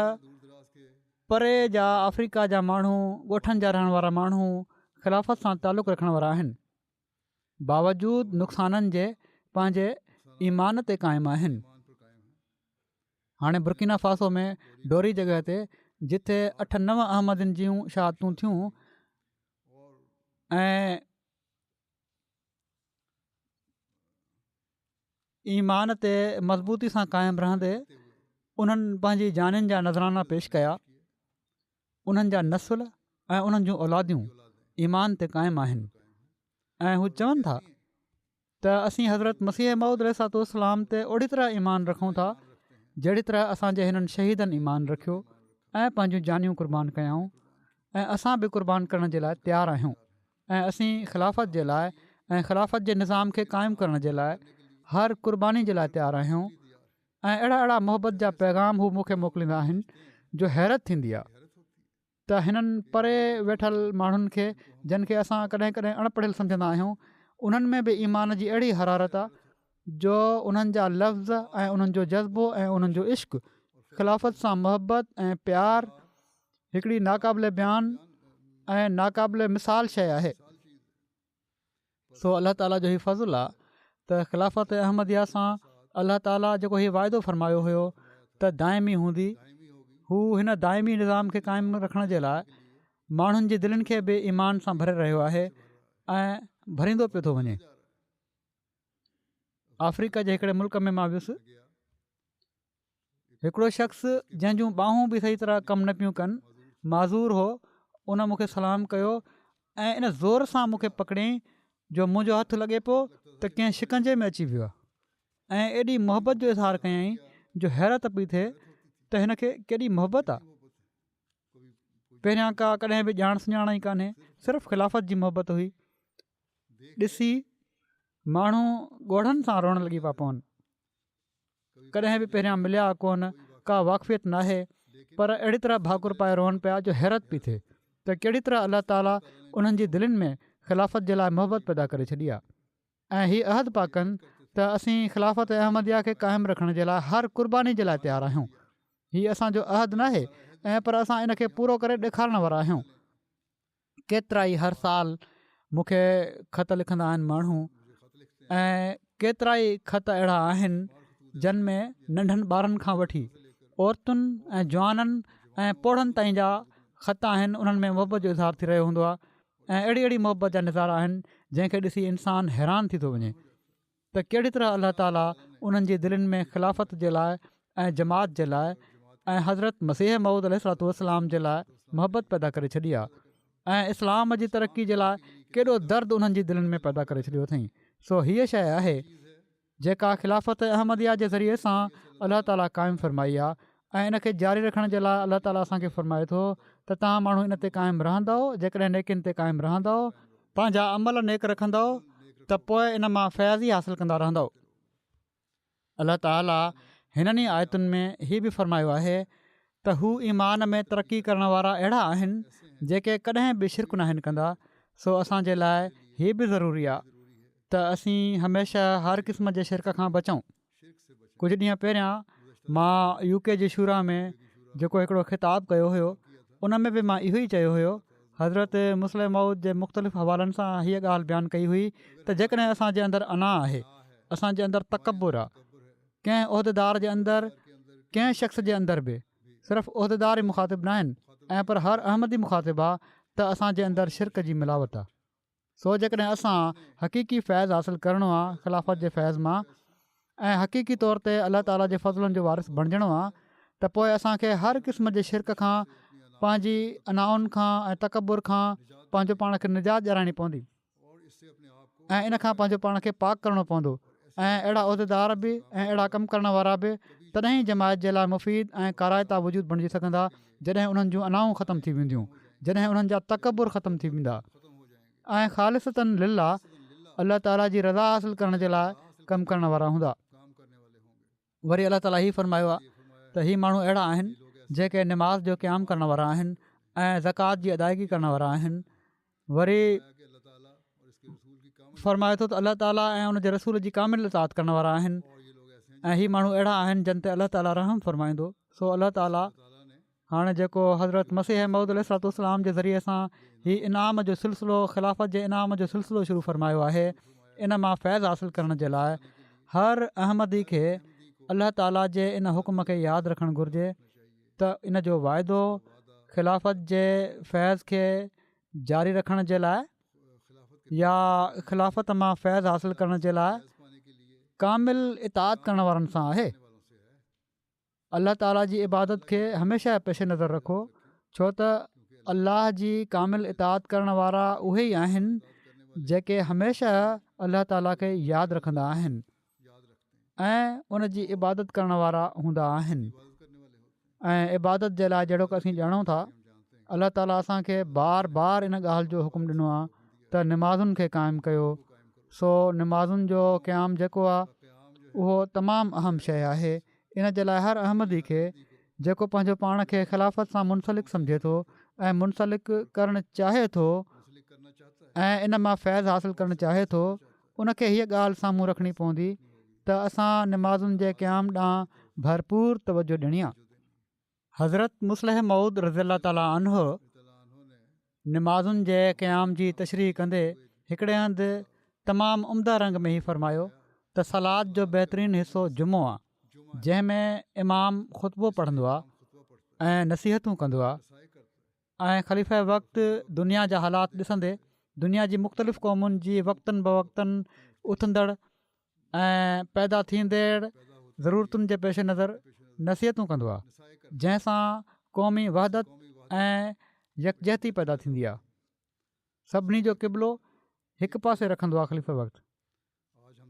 परे जा अफ्रीका जा माण्हू, ॻोठनि जा रहण वारा माण्हू ख़िलाफ़त सां तालुक़ु रखण वारा आहिनि, बावजूदु नुक़साननि जे पंहिंजे ईमान ते क़ाइमु आहिनि। हाणे बुर्किना फासो में डोरी जॻह ते जिथे 8-9 अहमदनि जूं शहादतूं थियूं ऐं ईमान ते मज़बूती सां क़ाइमु रहंदे उन्हनि पंहिंजी जानियुनि जा नज़राना पेश कया। उन्हनि जा नसुल ऐं उन्हनि जूं औलादियूं ईमान ते क़ाइमु आहिनि ऐं हू चवनि था त असीं हज़रत मसीह मऊद अलैहिस्सलाम ते ओड़ी तरह ईमान रखूं था जहिड़ी तरह असांजे हिननि शहीदनि ईमान रखियो ऐं पंहिंजूं जानियूं क़ुर्बान कयाऊं। ऐं असां बि क़ुर्बान करण जे लाइ तयारु आहियूं ऐं असीं ख़िलाफ़त जे लाइ ऐं ख़िलाफ़त जे निज़ाम खे क़ाइमु करण जे लाइ हर क़ुर्बानी जे लाइ तयारु आहियूं। ऐं अहिड़ा मोहबत जा पैगाम हू मूंखे मोकिलींदा आहिनि जो हैरत थींदी आहे त हिननि परे वेठल माण्हुनि खे, जिन खे असां कॾहिं कॾहिं अणपढ़ियल सम्झंदा आहियूं, उन्हनि में बि ईमान जी अहिड़ी हरारत आहे जो उन्हनि जा लफ़्ज़ ऐं उन्हनि जो जज़्बो ऐं उन्हनि जो इश्क़ु ख़िलाफ़त सां मुहबत ऐं प्यारु हिकिड़ी नाक़ाबिले बयान ऐं नाक़ाबिले मिसाल शइ आहे। सो अलाह ताला जो ही फज़ुल आहे त ख़िलाफ़त अहमदिया सां अलाह ताला जेको हीउ वाइदो फ़रमायो हुयो त दाइमी हूंदी, हू हिन दाइमी निज़ाम खे क़ाइमु रखण जे लाइ माण्हुनि जी दिलनि खे बि ईमान सां भरे रहियो आहे ऐं भरींदो पियो थो वञे। अफ्रीका जे हिकिड़े मुल्क में मां वियुसि, हिकिड़ो शख़्स जंहिंजूं ॿाहूं बि सही तरह कमु न पियूं कनि, माज़ूर हो, उन मूंखे सलाम कयो ऐं इन ज़ोर सां मूंखे पकड़ियईं जो मुंहिंजो हथु लॻे पियो त कंहिं शिकंजे में अची वियो आहे। ऐं एॾी मुहबत जो इज़हार कयईं जो हैरत पई थिए त हिन खे केॾी मुहबत आहे। पहिरियां का कॾहिं बि ॼाण सुञाण ई कान्हे, सिर्फ़ु ख़िलाफ़त जी मुहबत हुई। ॾिसी माण्हू ॻोढ़नि सां रोअण लॻी पिया पवनि। कॾहिं बि पहिरियां मिलिया कोन, का वाक़फ़ियत नाहे, पर अहिड़ी तरह भाकुर पाए रोअनि पिया जो हैरत पई थिए त कहिड़ी तरह अलाह ताला उन्हनि जी दिलनि में ख़िलाफ़त जे लाइ मुहबत पैदा करे छॾी आहे। ऐं हीअ अहद पिया कनि त असीं ख़िलाफ़त अहमदिया खे क़ाइमु रखण जे लाइ हर क़ुर्बानी जे लाइ तयारु आहियूं। हीअ असांजो अहद नाहे, ऐं पर असां इन खे पूरो करे ॾेखारण वारा आहियूं। केतिरा ई हर साल मूंखे ख़त लिखंदा आहिनि माण्हू, ऐं केतिरा ई ख़त अहिड़ा आहिनि जिन में नंढनि ॿारनि खां वठी औरतुनि ऐं जवाननि ऐं पोढ़नि ताईं जा ख़त आहिनि। उन्हनि में मुहबत जो इज़हार थी रहियो हूंदो आहे, ऐं अहिड़ी अहिड़ी मुहबत जा नज़ारा आहिनि जंहिंखे ॾिसी इंसानु हैरान थी थो वञे त कहिड़ी तरह अलाह ताला उन्हनि जी दिलनि में ख़िलाफ़त जे लाइ ऐं जमात जे लाइ ऐं हज़रत मसीह मऊद अलैहिस्सलाम जे लाइ मुहबत पैदा करे छॾी आहे, ऐं इस्लाम जी तरक़ी जे लाइ केॾो दर्द उन्हनि जी दिलनि में पैदा करे छॾियो अथई। सो हीअ शइ आहे जेका ख़िलाफ़त अहमदिया जे ज़रिए सां अलाह ताला क़ाइमु फ़रमाई आहे, ऐं इन खे जारी रखण जे लाइ अलाह ताला असांखे फ़रमाए थो त तव्हां माण्हू इन ते क़ाइमु रहंदव। जेकॾहिं नेकिन ते क़ाइमु रहंदव, पंहिंजा अमल नेक रखंदव, त पोइ इन मां फैज़ ई हासिलु कंदा रहंदव। अलाह ताला हिननि ई आयतुनि में हीअ बि फ़रमायो आहे त हू ईमान में तरक़ी करण वारा अहिड़ा आहिनि जेके कॾहिं बि शिरक नाहिनि कंदा। सो असांजे लाइ हीअ बि ज़रूरी आहे त असीं हमेशह हर क़िस्म जे शिरक खां बचूं। कुझु ॾींहं पहिरियां मां UK जी शुरा में जेको हिकिड़ो ख़िताबु कयो हुयो, उन में बि मां इहो ई चयो हुयो। हज़रत मुस्लिम मऊद जे मुख़्तलिफ़ हवालनि सां हीअ ॻाल्हि बयानु कई हुई त जेकॾहिं असांजे अंदरि अना आहे, असांजे अंदरि तकबुर आहे, कंहिं उहिदेदार जे अंदरि, कंहिं शख़्स जे अंदरि बि, सिर्फ़ु उहिदेदार ई मुखातिबु न आहिनि, ऐं पर हर अहमदी मुखातिबु आहे त असांजे अंदरि शिरक जी मिलावट आहे। सो जेकॾहिं असां हक़ीक़ी फैज़ हासिलु करिणो आहे ख़िलाफ़त जे फैज़ मां, ऐं हक़ीक़ी तौर ते अलाह ताला जे फज़लनि जो वारिस बणिजणो आहे, त पोइ असांखे हर क़िस्म जे शिरक खां, पंहिंजी अनाउनि खां ऐं तकबुर खां पंहिंजो पाण खे निजात ॾियाराइणी पवंदी, ऐं इन खां पंहिंजो पाण खे पाक करिणो पवंदो। ऐं अहिड़ा उहिदेदार बि ऐं अहिड़ा कमु करण वारा बि तॾहिं जमायत जे लाइ मुफ़ीद ऐं काराइता वजूद बणिजी सघंदा जॾहिं उन्हनि जूं अनाऊं ख़तमु थी वेंदियूं, जॾहिं उन्हनि जा तकबुर ख़तमु थी वेंदा, ऐं ख़ालिसतन लिल्लाह अलाह ताला जी रज़ा हासिलु करण जे लाइ कमु करण वारा हूंदा। वरी अलाह ताला हीअ फ़रमायो आहे त हीअ माण्हू अहिड़ा आहिनि जेके निमाज़ जो क़याम करण वारा आहिनि ऐं ज़कात जी अदायगी करण वारा आहिनि। वरी फ़रमाए थो त अलाह ताला ऐं उनजे रसूल जी कामिल इताअत करण वारा आहिनि, ऐं हीअ माण्हू अहिड़ा आहिनि जिन ते अलाह ताला रहम फ़रमाईंदो। सो अलाह ताला हाणे जेको हज़रत मसीह मऊद अलैहिस्सलाम जे ज़रिए सां हीअ इनाम जो सिलसिलो, ख़िलाफ़त जे इनाम जो सिलसिलो शुरू फ़रमायो आहे, इन मां फैज़ हासिलु करण जे लाइ हर अहमदी खे अलाह ताला जे इन हुकुम खे यादि रखणु घुरिजे त इन जो वाइदो ख़िलाफ़त जे फैज़ खे जारी रखण जे लाइ या ख़िलाफ़त मां फैज़ हासिलु करण जे लाइ कामिल इताअत करण वारनि सां आहे। अलाह ताला जी इबादत खे हमेशह पेश नज़र रखो, छो त अल्लाह जी कामिल इताअत करण वारा उहे ई आहिनि जेके हमेशह अलाह ताला खे यादि रखंदा आहिनि ऐं उन जी इबादत करण वारा हूंदा आहिनि। ऐं इबादत जे लाइ जहिड़ो असीं ॼाणूं था, अलाह ताला असांखे बार बार इन ॻाल्हि जो हुकुम ॾिनो आहे त निमाज़ुनि खे क़ाइमु कयो। सो निमाज़ुनि जो क़याम जेको आहे उहो तमामु अहम शइ आहे। इन जे लाइ हर अहमदी खे जेको पंहिंजो पाण खे ख़िलाफ़त सां मुनसलिक सम्झे थो ऐं मुनसलिक करणु चाहे थो ऐं इन मां फैज़ हासिलु करणु चाहे थो, उनखे हीअ ॻाल्हि साम्हूं रखणी पवंदी त असां निमाज़ुनि जे क़याम ॾांहुं भरपूर तवजो ॾियणी आहे। हज़रत मुस्लिह मऊद रज़ियल्लाहु ताला अन्हो निमाज़ुनि जे क़याम जी तशरीह कंदे हिकिड़े हंधि तमामु उम्दा रंग में ई फ़रमायो त सलाद जो बहितरीनु हिसो जुमो आहे, जंहिंमें इमाम ख़ुतबो पढ़ंदो आहे ऐं नसीहतूं कंदो आहे, ऐं ख़लीफ़े वक़्तु दुनिया जा हालात ॾिसंदे दुनिया जी मुख़्तलिफ़ क़ौमुनि जी वक़्तनि ब वक़्तनि उथंदड़ ऐं पैदा थींदड़ ज़रूरतुनि जे पेश नज़र नसीहतूं कंदो आहे, जंहिंसां क़ौमी वहदत ऐं यकजहती पैदा थींदी आहे। सभिनी जो क़िबलो हिकु पासे रखंदो आहे ख़लीफ़े वक़्तु।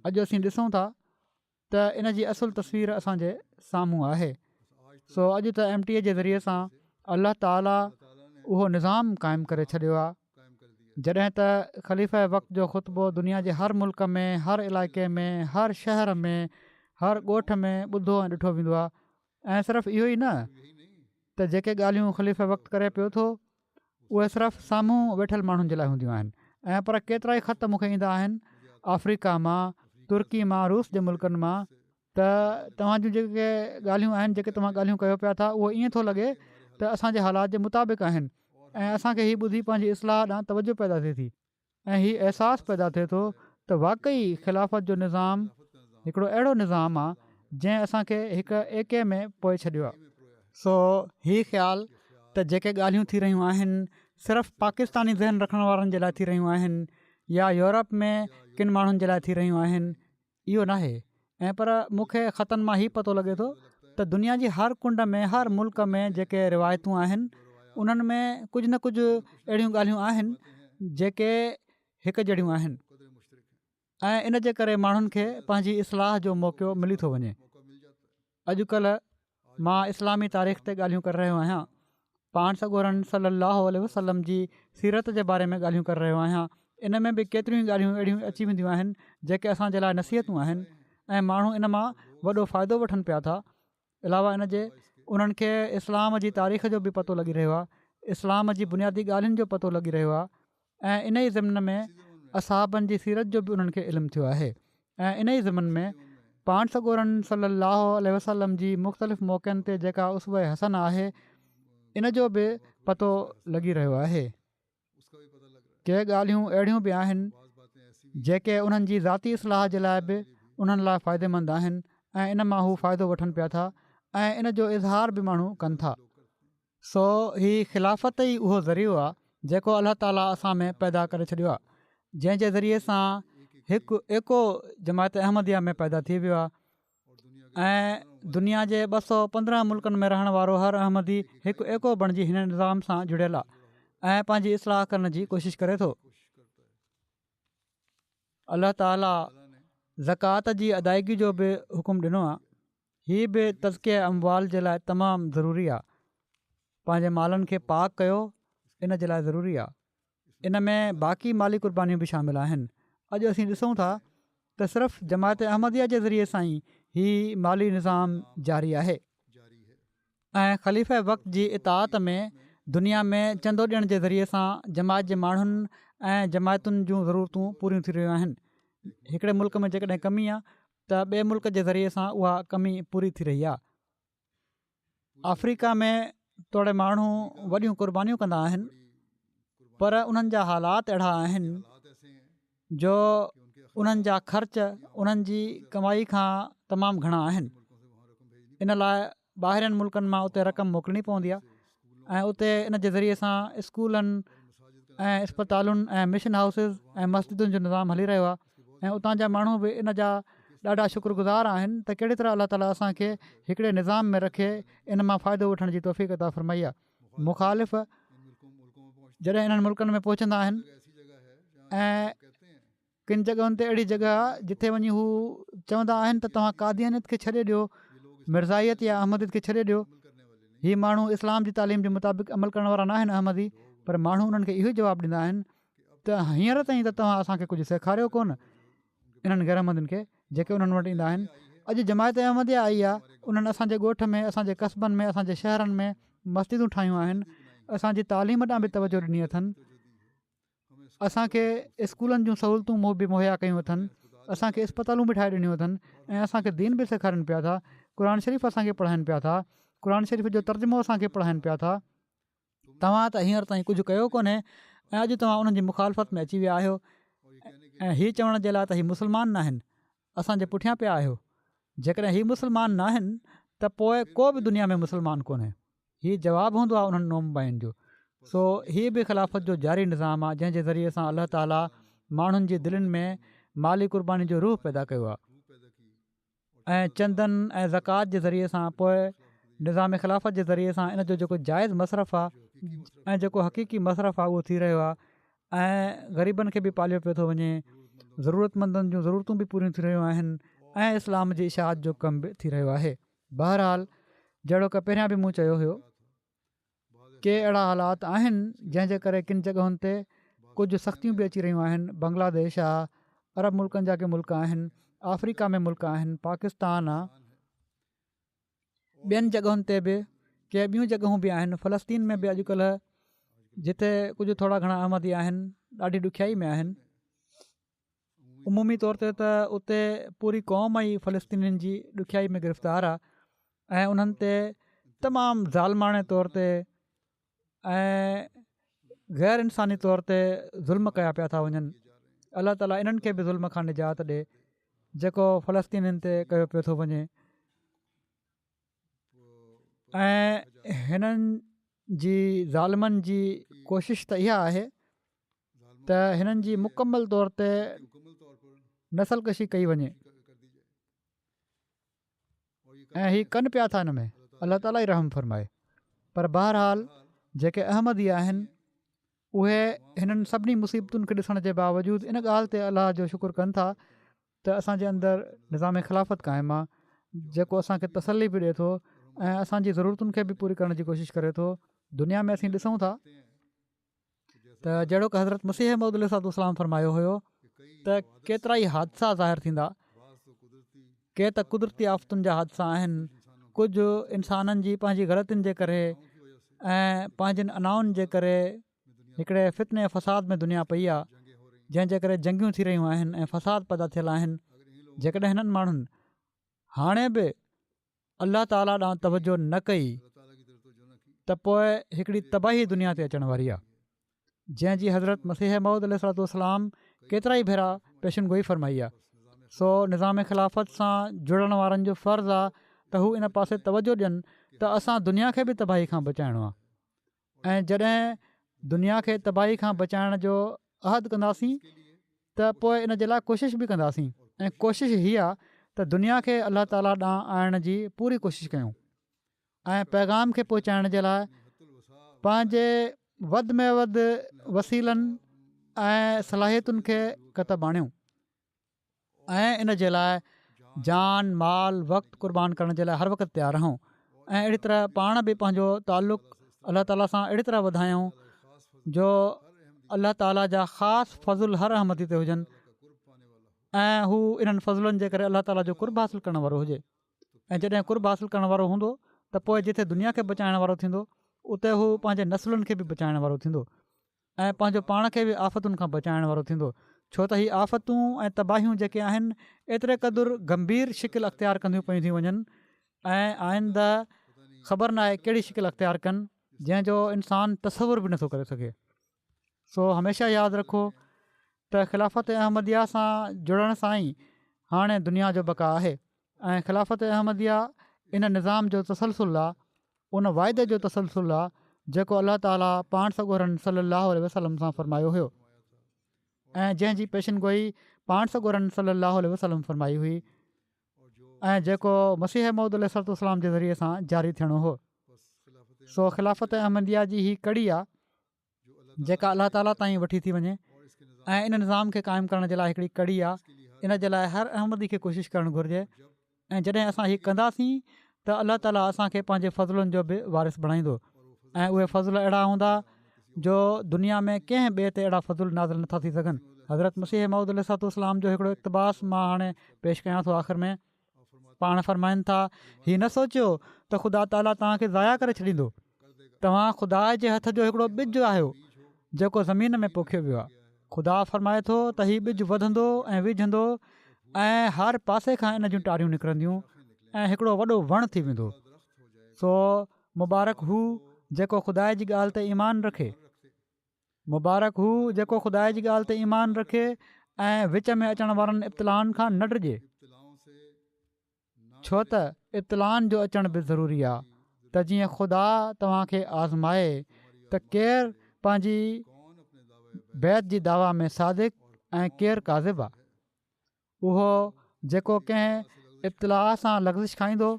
अॼु असीं ॾिसूं था त इन जी असुलु तस्वीर असांजे साम्हूं आहे। सो अॼु त MTA जे ज़रिए सां अलाह ताला उहो निज़ाम क़ाइमु करे छॾियो आहे। जॾहिं त ख़लीफ़े वक़्त जो ख़ुतबो दुनिया जे हर मुल्क में, हर इलाइक़े में, हर शहर में, हर ॻोठ में ॿुधो ऐं ॾिठो वेंदो आहे। ऐं सिर्फ़ु इहो ई न त जेके ॻाल्हियूं ख़लीफ़े वक़्तु करे पियो थो उहे सिर्फ़ु साम्हूं वेठल माण्हुनि जे लाइ हूंदियूं आहिनि। ऐं पर केतिरा ई ख़त मूंखे ईंदा आहिनि अफ्रीका मां, तुर्की मां, रूस जे मुल्कनि मां, त तव्हां जूं जेके ॻाल्हियूं आहिनि, जेके तव्हां ॻाल्हियूं कयो पिया था, उहो ईअं थो लॻे त असांजे हालात जे मुताबिक़ आहिनि। ऐं असांखे हीअ ॿुधी पंहिंजी इस्लाह ॾांहुं तवजो पैदा थिए थी ऐं हीउ अहसासु पैदा थिए थो त वाक़ई ख़िलाफ़त जो निज़ाम हिकिड़ो अहिड़ो निज़ाम आहे जंहिं असांखे हिकु एके में पोए छॾियो आहे। सो हीउ ख़्यालु त जेके ॻाल्हियूं थी रहियूं आहिनि सिर्फ़ु पाकिस्तानी ज़हन रखण वारनि जे लाइ थी रहियूं आहिनि या यूरोप में किन माण्हुनि जे लाइ थी रहियूं आहिनि, इहो नाहे। ऐं पर मूंखे ख़तनि मां हीउ पतो लॻे थो त दुनिया जी हर कुंड में, हर मुल्क में जेके रिवायतूं आहिनि उन्हनि में कुझु न कुझु अहिड़ियूं ॻाल्हियूं आहिनि जेके हिकु जहिड़ियूं आहिनि ऐं इन जे करे माण्हुनि खे पंहिंजी इस्लाह जो मौक़ो मिली थो वञे। अॼुकल्ह मां इस्लामी तारीख़ ते ॻाल्हियूं करे रहियो आहियां, पाण सॻोरन सल्लल्लाहु अलैहि वसल्लम जी सीरत जे बारे में ॻाल्हियूं करे रहियो आहियां। इन में बि केतिरियूं ई ॻाल्हियूं अहिड़ियूं अची वेंदियूं आहिनि जेके असांजे लाइ नसीहतूं आहिनि ऐं माण्हू इन मां वॾो फ़ाइदो वठनि पिया था। अलावा इन जे उन्हनि खे इस्लाम जी तारीख़ जो बि पतो लॻी रहियो आहे, इस्लाम जी बुनियादी ॻाल्हियुनि जो पतो लॻी रहियो आहे ऐं इन ई ज़िमन में असहाबनि जी सीरत जो बि उन्हनि खे इल्मु थियो आहे। ऐं इन ई ज़िमन में पाण सॻोरन सल्लल्लाहु अलैहि वसल्लम जी मुख़्तलिफ़ मौक़नि ते जेका उसवे हसन आहे इन जो बि पतो लॻी रहियो आहे। के ॻाल्हियूं अहिड़ियूं बि आहिनि जेके उन्हनि जी ज़ाती इस्लाह जे लाइ बि उन्हनि लाइ फ़ाइदेमंद आहिनि ऐं इन मां हू फ़ाइदो वठनि पिया था ऐं इन जो इज़हार बि माण्हू कनि था। सो हीअ ख़िलाफ़त ई उहो ज़रियो आहे जेको अलाह ताला असां में पैदा करे छॾियो आहे, जंहिंजे ज़रिए सां हिकु एको जमायत अहमदिया में पैदा थी वियो आहे ऐं दुनिया जे 215 मुल्कनि में रहण वारो हर अहमदी हिकु एको बणिजी हिन निज़ाम सां जुड़ियल आहे ऐं पंहिंजी इस्लाह करण जी कोशिशि करे थो। अलाह ताला ज़कात जी अदायगी जो बि हुकुम ॾिनो आहे। हीअ बि तज़किए अमवाल जे लाइ तमामु ज़रूरी आहे। पंहिंजे मालनि खे पाक कयो, इन जे लाइ ज़रूरी आहे। इन में बाक़ी माली क़ुर्बानियूं बि शामिलु आहिनि। अॼु असीं ॾिसूं था त सिर्फ़ु जमायत अहमदिया जे ज़रिए सां ई हीअ माली निज़ाम जारी आहे ऐं ख़लीफ़े वक़्त जी इताअत में दुनिया में चंदो ॾियण जे ज़रिए सां जमायत जे माण्हुनि ऐं जमायतुनि जूं ज़रूरतूं पूरियूं थी रहियूं आहिनि। हिकिड़े मुल्क में जेकॾहिं कमी आहे त ॿिए मुल्क जे ज़रिए सां उहा कमी पूरी थी रही आहे। अफ्रीका में तोड़े माण्हू वॾियूं क़ुर्बानियूं कंदा आहिनि पर उन्हनि जा हालात अहिड़ा आहिनि जो उन्हनि जा ख़र्च उन्हनि जी कमाई खां तमामु घणा आहिनि। इन लाइ ॿाहिरिनि मुल्कनि मां उते रक़म मोकिलणी पवंदी आहे ऐं उते इन जे ज़रिए सां स्कूलनि ऐं इस्पतालुनि ऐं मिशन हाउसिस ऐं मस्जिदुनि जो निज़ाम हली रहियो आहे ऐं उतां जा माण्हू बि इन जा ॾाढा शुक्रगुज़ार आहिनि त कहिड़ी तरह अलाह ताला असांखे हिकिड़े निज़ाम में रखे इन मां फ़ाइदो वठण जी तौफ़ीक़ अता फ़रमाई आहे। मुख़ालिफ़ जॾहिं इन्हनि मुल्कनि में पहुचंदा आहिनि ऐं किन जॻहियुनि ते अहिड़ी जॻह आहे जिथे वञी हू चवंदा आहिनि त तव्हां कादियानियत खे छॾे ॾियो, मिर्ज़ाइयत या अहमदियत खे छॾे ॾियो। हीअ माण्हू इस्लाम जी तालीम जे मुताबिक़ अमल करण वारा न आहिनि अहमदी, पर माण्हू उन्हनि खे इहो जवाबु ॾींदा आहिनि त हींअर ताईं त तव्हां असांखे कुझु सेखारियो कोन। इन्हनि गैरमंदनि खे जेके उन्हनि वटि ईंदा आहिनि, अॼु जमायत अहमदिया आई आहे, उन्हनि असांजे ॻोठ में, असांजे कस्बनि में, असांजे शहरनि में मस्जिदूं ठाहियूं आहिनि, असांजी तालीम ॾांहुं बि तवजो ॾिनी अथनि, असांखे स्कूलनि जूं सहूलियतूं बि मुहैया कयूं अथनि, असांखे इस्पतालूं बि ठाहे ॾिनियूं अथनि ऐं असांखे दीन बि सेखारनि पिया था, क़ुर शरीफ़ असांखे पढ़ाइनि पिया था, क़ुर शरीफ़ जो तर्जुमो असांखे पढ़ाइनि पिया था। तव्हां त हींअर ताईं कुझु कयो कोन्हे ऐं अॼु तव्हां उन्हनि जी मुखालफ़त में अची विया आहियो ऐं हीअ चवण जे लाइ त हीअ मुस्लमान न आहिनि, असांजे पुठियां पिया आहियो। जेकॾहिं हीअ मुस्लमान न आहिनि त पोइ को बि दुनिया में मुस्लमान कोन्हे। हीअ जवाबु हूंदो आहे उन्हनि नोमबाइन जो। सो हीअ बि ख़िलाफ़त जो जारी निज़ाम आहे जंहिंजे ज़रिए सां अलाह ताला माण्हुनि जी दिलनि में माली क़ुर्बानी जो रूह पैदा कयो आहे ऐं चंदनि ऐं ज़कात जे ज़रिए सां पोइ निज़ाम ख़िलाफ़त जे ज़रिए सां इन जो जेको जाइज़ मसरफ़ आहे ऐं जेको हक़ीक़ी मसरफ़ आहे उहो थी रहियो आहे ऐं ग़रीबनि खे बि पालियो पियो थो वञे, ज़रूरतमंदनि जूं ज़रूरतूं बि पूरियूं थी रहियूं आहिनि ऐं इस्लाम जी इशाअत जो कम बि थी रहियो आहे। बहरहाल जहिड़ो की पहिरियां बि मूं चयो हुयो के अहिड़ा हालात आहिनि जंहिंजे करे किन जॻहियुनि ते कुझु सख़्तियूं बि अची रहियूं आहिनि। बांग्लादेश आहे, अरब मुल्कनि जा के मुल्क आहिनि, अफ्रीका में मुल्क आहिनि, पाकिस्तान आहे, ॿियनि जॻहियुनि ते बि के ॿियूं जॻहियूं बि आहिनि। फ़लस्तीन में बि अॼुकल्ह जिते कुझु थोरा घणा अहमदी आहिनि, ॾाढी ॾुखियाई में आहिनि। उमूमी तौर ते त उते पूरी क़ौम ई फ़लस्तीनियुनि जी ॾुखियाई में गिरफ़्तार आहे ऐं उन्हनि ते तमामु ज़ालमाणे तौर ते ऐं ग़ैर इंसानी तौर ते ज़ुल्म कया पिया था वञनि। अलाह ताला इन्हनि खे बि ज़ुल्म खां निजात ॾिए जेको फ़लस्तीनियुनि ते कयो पियो थो वञे। ऐं हिननि जी ज़ालिमनि जी कोशिशि त इहा आहे त हिननि जी मुकमल तौर ते नसलकशी कई वञे ऐं हीअ कनि पिया था हिन में, अलाह ताला ई रहम फरमाए। पर बहरहाल जेके अहमदी आहिनि उहे हिननि सभिनी मुसीबतुनि खे ॾिसण जे बावजूदु इन ॻाल्हि ते अलाह जो शुकुरु कनि था त असांजे अंदरि निज़ाम ख़िलाफ़त क़ाइमु आहे जेको असांखे तसली बि ॾिए थो ऐं असांजी ज़रूरतुनि खे बि पूरी करण जी कोशिशि करे थो। दुनिया में असीं ॾिसूं था त जहिड़ो की हज़रत मसीह मौद अलैहिस्सलाम फरमायो हुयो त केतिरा ई हादसा ज़ाहिर थींदा, के त कुदरती आफ़तुनि जा हादसा आहिनि, कुझु इंसाननि जी पंहिंजी ग़लतियुनि जे करे ऐं पंहिंजनि अनाउनि जे करे हिकिड़े फितने फ़साद में दुनिया पई आहे जंहिंजे करे जंगियूं थी रहियूं आहिनि ऐं फ़साद पैदा थियल आहिनि। जेकॾहिं हिननि माण्हुनि हाणे बि अलाह ताला ॾांहुं तवजो न कई त पोइ हिकिड़ी तबाही दुनिया ते अचण वारी आहे जंहिंजी हज़रत मसीह मौद अलैहिस्सलाम केतिरा ई भेरा पेशन गोई फरमाई आहे। सो निज़ाम ख़िलाफ़त सां जुड़ण वारनि जो फ़र्ज़ु आहे त हू इन पासे तवजो ॾियनि त असां दुनिया खे बि तबाही खां बचाइणो आहे ऐं जॾहिं दुनिया खे तबाही खां बचाइण जो अहद कंदासीं त पोइ इन जे लाइ कोशिशि बि कंदासीं ऐं कोशिशि हीअ आहे त दुनिया खे अलाह ताला ॾांहुं आणण जी पूरी कोशिशि कयूं ऐं पैगाम खे पहुचाइण जे लाइ पंहिंजे वधि में वधि वसीलनि ऐं सलाहियतुनि खे क़तबु आणियूं ऐं इन जे लाइ जान माल वक़्तु क़ुर्बान करण जे लाइ हर वक़्तु तयारु रहूं ऐं अहिड़ी तरह पाण बि पंहिंजो तालुक़ु अलाह ताला सां अहिड़ी तरह वधायूं जो अलाह ताला जा ख़ासि फज़ुल हर अहमदी ते हुजनि ऐं हू इन्हनि फज़ुलनि जे करे अलाह ताला जो कुर्ब हासिलु करण वारो हुजे। ऐं जॾहिं कुर्ब हासिलु करण वारो हूंदो त पोइ जिथे दुनिया खे बचाइण वारो थींदो उते हू पंहिंजे नसलुनि खे बि बचाइण वारो थींदो ऐं पंहिंजो पाण खे बि आफ़तुनि खां बचाइण वारो थींदो। छो त हीअ आफ़तूं ऐं तबाहियूं जेके आहिनि एतिरे क़दुरु गंभीर शिकिल अख़्तियार कंदियूं पयूं थी वञनि ऐं आइंदा ख़बर न आहे कहिड़ी शिकिल अख़्तियार कनि जंहिंजो इंसानु तसवुर बि नथो करे सघे। सो हमेशह यादि रखो त ख़िलाफ़त अहमदिया सां जुड़ण सां ई हाणे दुनिया जो बका आहे ऐं ख़िलाफ़त अहमदिया इन निज़ाम जो तसलसुल आहे, उन वाइदे जो तसलसुल आहे जेको अलाह ताला पाण सॻोरन सल्लल्लाहु अलैहि वसल्लम सां फरमायो हुयो ऐं जंहिंजी पेशन गोई पाण सॻोरन सल्लल्लाहु अलैहि वसल्लम फरमाई हुई ऐं जेको मसीह मौद अलैहिस्सलाम जे ज़रिए सां जारी थियणो हो। सो ख़िलाफ़त अहमदिया जी ही कड़ी आहे जेका अलाह ताला ताईं वठी थी वञे ऐं इन निज़ाम खे क़ाइमु करण जे लाइ हिकिड़ी कड़ी आहे। इन जे लाइ हर अहमदी खे कोशिशि करणु घुरिजे ऐं जॾहिं असां हीअ कंदासीं त अलाह ताला असांखे पंहिंजे फज़लुनि जो बि वारिस बणाईंदो ऐं उहे फज़ल अहिड़ा हूंदा जो दुनिया में कंहिं ॿिए ते अहिड़ा फज़ुल नाज़िल नथा थी सघनि। हज़रत मसीह मौद अलैहिस्सलाम जो हिकिड़ो इक़्तिबास मां हाणे पेश कयां थो आख़िर में। पाण फरमाइनि था हीअ न सोचियो त ख़ुदा ताला तव्हांखे ज़ाया करे छॾींदो, तव्हां ख़ुदा जे हथ जो हिकिड़ो ॿिज आहियो जेको ज़मीन में पोखियो वियो आहे। ख़ुदा फरमाए थो त हीउ ॿिज वधंदो ऐं विझंदो ऐं हर पासे खां इन जूं टारियूं निकिरंदियूं ऐं हिकिड़ो वॾो वणु थी वेंदो। सो मुबारक हू जेको ख़ुदा जी ॻाल्हि ते ईमान रखे, मुबारक हू जेको ख़ुदा जी ॻाल्हि ते ईमान रखे ऐं विच में अचण वारनि इब्तिलाउनि खां न डिॼे, छो त इब्तिलाउनि जो अचण बि ज़रूरी आहे त जीअं ख़ुदा तव्हांखे आज़माए त केरु पंहिंजी बैत जी दावा में सादिक ऐं केरु काज़िब आहे। उहो जेको कंहिं इब्तिलाह सां लग़्ज़िश खाईंदो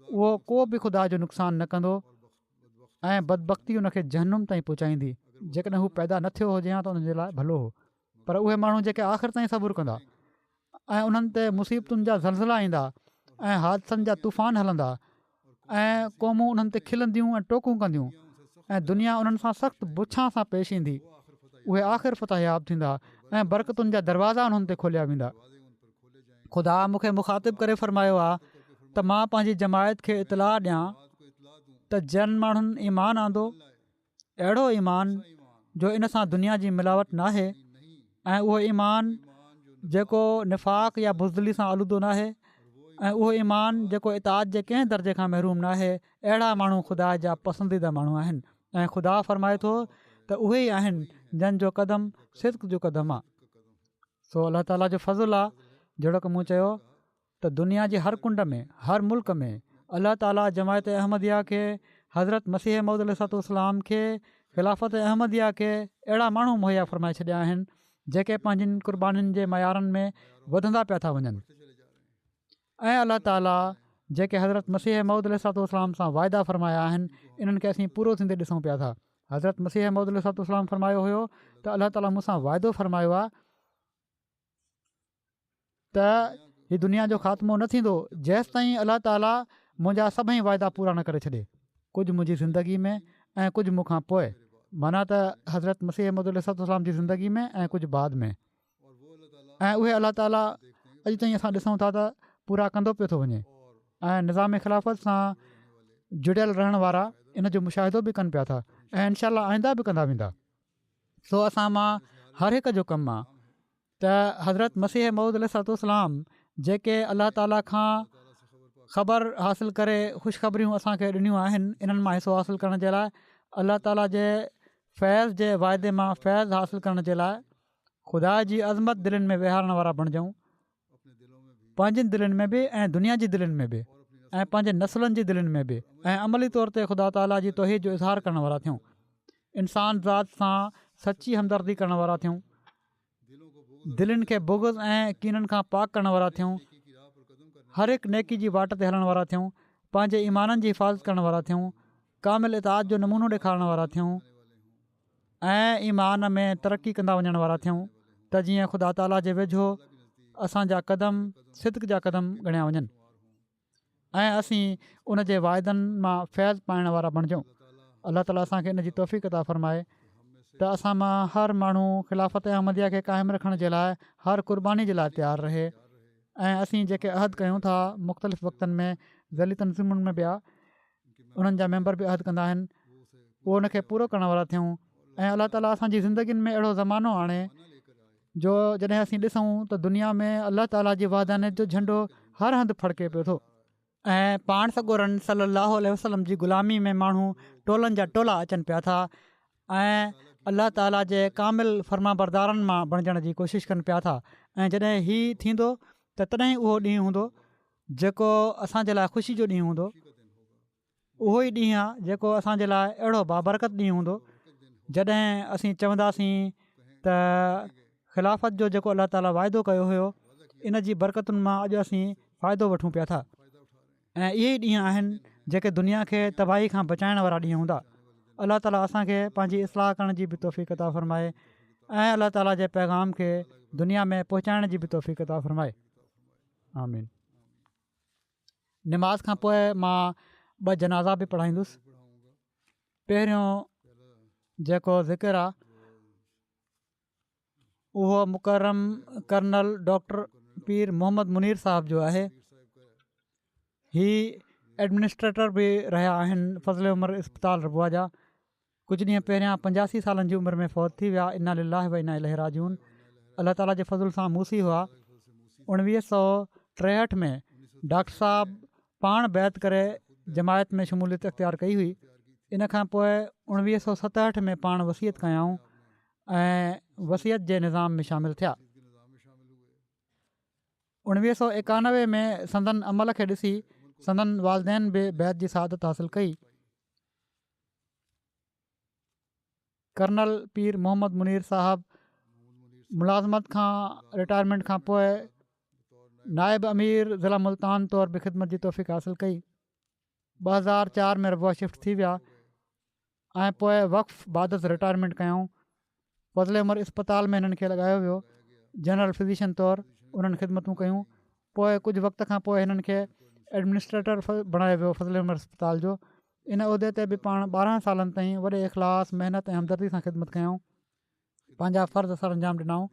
उहो को बि ख़ुदा जो नुक़सानु न कंदो ऐं बदबख़्ती उनखे जहनुम ताईं पहुचाईंदी। जेकॾहिं हू पैदा न थियो हुजे हा त हुनजे लाइ भलो हो, पर उहे माण्हू जेके आख़िर ताईं सबुरु कंदा ऐं उन्हनि ते मुसीबतुनि जा ज़लज़ला ईंदा ऐं हादसनि जा तूफ़ान हलंदा ऐं क़ौमूं उन्हनि ते खिलंदियूं ऐं टोकूं कंदियूं ऐं दुनिया उन्हनि सां सख़्तु बुछां सां पेश ईंदी। उहे आख़िर फ़तहयाब थींदा ऐं बरक़तुनि जा दरवाज़ा उन्हनि ते खोलिया वेंदा। ख़ुदा मूंखे मुखातिबु करे फ़रमायो आहे त मां पंहिंजी जमायत खे इतलाह ॾियां त जन माण्हुनि ईमान आंदो, अहिड़ो ईमान जो इन सां दुनिया जी मिलावट नाहे ऐं उहो ईमान जेको निफ़ाक़ या बुज़दिली सां आलूदो नाहे ऐं उहो ईमान जेको इताद जे कंहिं दर्जे खां महरूम नाहे। अहिड़ा माण्हू ख़ुदा जा पसंदीदा माण्हू आहिनि ऐं ख़ुदा फ़रमाए थो त उहे ई आहिनि जन जो क़दम सिद्क़ जो क़दम आहे। सो अलाह ताला जो फज़ुलु आहे, जहिड़ो की मूं चयो त दुनिया जे हर कुंड में, हर मुल्क में अलाह ताला जमायत अहमदिया खे, हज़रत मसीह मौद अलैहिस्सलाम खे, ख़िलाफ़त अहमदिया खे अहिड़ा माण्हू मुहैया फ़रमाए छॾिया आहिनि जेके पंहिंजनि क़ुर्बानीुनि जे मयारनि में वधंदा पिया था वञनि। ऐं अलाह ताला जेके हज़रत मसीह मौद अलैहिस्सलाम सां वाइदा फ़रमाया आहिनि, इन्हनि खे असीं पूरो थींदे ॾिसूं पिया था। हज़रत मसीह मौद अलैहिस्सलाम फ़रमायो हुयो त अलाह ताला मूंसां वाइदो फ़रमायो आहे त हीअ दुनिया जो ख़ात्मो न थींदो जेसि ताईं अलाह ताला मुंहिंजा सभई वाइदा पूरा न करे छॾे, कुझु मुंहिंजी ज़िंदगी में ऐं कुझु मूंखां पोइ। माना त हज़रत मसीह मौद अलैहिस्सलाम जी ज़िंदगी में ऐं कुझु बाद में। ऐं उहे अलाह ताला अॼु ताईं असां ॾिसूं था त पूरा कंदो पियो थो वञे ऐं निज़ाम ख़िलाफ़त सां जुड़ियल रहण वारा इन जो मुशाहिदो बि कनि पिया था ऐं इनशा आईंदा बि कंदा वेंदा। सो असां मां हर हिक जो कमु आहे त हज़रत मसीह मौद अलैहिस्सलाम जेके अलाह ताला खां ख़बर हासिलु करे ख़ुशख़बरियूं असांखे ॾिनियूं आहिनि, इन्हनि मां हिसो हासिलु करण जे लाइ, अलाह ताला जे फैज़ जे वाइदे मां फैज़ हासिलु करण जे लाइ ख़ुदा जी अज़मत दिलनि में विहारण वारा बणिजूं, पंहिंजनि दिलनि में बि ऐं दुनिया जी दिलनि में बि ऐं पंहिंजे नसलनि जी दिलनि में बि ऐं अमली तौर ते ख़ुदा ताला जी तौहीद जो इज़हार करण वारा थियूं, इंसान ज़ात सां सची हमदर्दी करण वारा थियूं, दिलनि खे बुग़्ज़ ऐं कीननि खां पाक करण वारा थियूं, हर हिकु नेकी जी वाट ते हलण वारा थियूं, पंहिंजे ईमाननि जी हिफ़ाज़त करण वारा थियूं, कामिल इताद जो नमूनो ॾेखारण वारा थियूं ऐं ईमान में तरक़ी कंदा वञण वारा थियूं त जीअं ख़ुदा ताला जे वेझो असांजा क़दम सिद्क़ जा क़दम ॻणिया वञनि ऐं असीं उन जे वाइदनि मां फैज़ पाइण वारा बणिजूं। अलाह ताला असांखे इन जी तौफ़ीक़ अता फ़रमाए त असां मां हर माण्हू ख़िलाफ़त अहमदिया खे क़ाइमु रखण जे लाइ हर क़ुर्बानी जे लाइ तयारु रहे ऐं असीं जेके अहद कयूं था मुख़्तलिफ़ वक़्तनि में ज़ली तनज़ीमुनि में ॿिया उन्हनि जा मेंबर बि अहद कंदा आहिनि, उहो उनखे पूरो करण वारा थियूं ऐं अलाह ताला असांजी ज़िंदगियुनि में अहिड़ो ज़मानो आणे जो जॾहिं असीं ॾिसूं त दुनिया में अलाह ताला जी वहदानियत जो झंडो हर हंधि फड़के पियो थो ऐं पाण सॻोरनि सल्लल्लाहु अलैहि वसल्लम जी ग़ुलामी में माण्हू टोलनि जा टोला अचनि पिया था ऐं अलाह ताला जे कामिल फ़र्माबरदारनि मां बणिजण जी कोशिशि कनि पिया था। ऐं जॾहिं हीउ थींदो त तॾहिं उहो ॾींहुं हूंदो जेको असांजे लाइ ख़ुशी जो ॾींहुं हूंदो, उहो ई ॾींहुं आहे जेको असांजे लाइ अहिड़ो बाबरकत ॾींहुं हूंदो जॾहिं असीं चवंदासीं त ख़िलाफ़त जो जेको अलाह ताला वाइदो कयो हुयो इन जी बरकतुनि मां अॼु असीं फ़ाइदो वठूं पिया था ऐं इहे ई ॾींहं आहिनि जेके दुनिया खे तबाही खां बचाइण वारा ॾींहं हूंदा। अलाह ताला असांखे पंहिंजी इस्लाह करण जी बि तौफ़ीक़ अता फ़रमाए ऐं अलाह ताला जे पैगाम खे दुनिया में पहुचाइण जी बि तौफ़ीक़ अता फ़रमाए। आमीन। निमाज़ खां पोइ मां 2 जनाज़ा बि पढ़ाईंदुसि। पहिरियों जेको ज़िक्र आहे उहो मुकरम कर्नल डॉक्टर पीर मोहम्मद मुनीर साहिब जो आहे। ही एडमिनिस्ट्रेटर बि रहिया आहिनि फज़ल उमर इस्पताल रबुआ जा। कुझु ॾींहं पहिरियां 85 सालनि जी उमिरि में फ़ौत थी विया। इन्ना लिल्लाहि व इन्ना इलैहि राजिऊन। अलाह ताला जे फज़ल सां मूसी हुआ। 1963 में डॉक्टर साहब पाण बैत करे जमायत में शमूलियत इख़्तियार कई हुई। इन खां पोइ 1967 में पाण वसियत कयाऊं ऐं वसियत जे निज़ाम में शामिलु थिया। 1991 में संदन अमल खे ॾिसी संदन वालदेन बि बैत जी सआदत हासिलु कई। कर्नल पीर मोहम्मद मुनीर साहब मुलाज़मत खां रिटायरमेंट खां पोइ नायब अमीर ज़िला मुल्तान तौर बि ख़िदमत जी तौफ़ीक़ हासिलु कई। 2004 में रबुआ शिफ्ट थी विया ऐं पोइ वक़्फ़ बादस रिटायरमेंट कयूं। फज़ल उमर इस्पताल में हिननि खे लॻायो वियो जनरल फिज़िशियन तौरु उन्हनि ख़िदमतूं कयूं। पोइ कुझु वक़्त खां पोइ हिननि खे एडमिनिस्ट्रेटर बणायो वियो फज़ल उमर अस्पताल जो। इन उहिदे ते बि पाण 12 सालनि ताईं वॾे इख़लास महिनत ऐं हमदर्दी सां ख़िदमत कयऊं, पंहिंजा फ़र्ज़ सर अंजाम ॾिनऊं।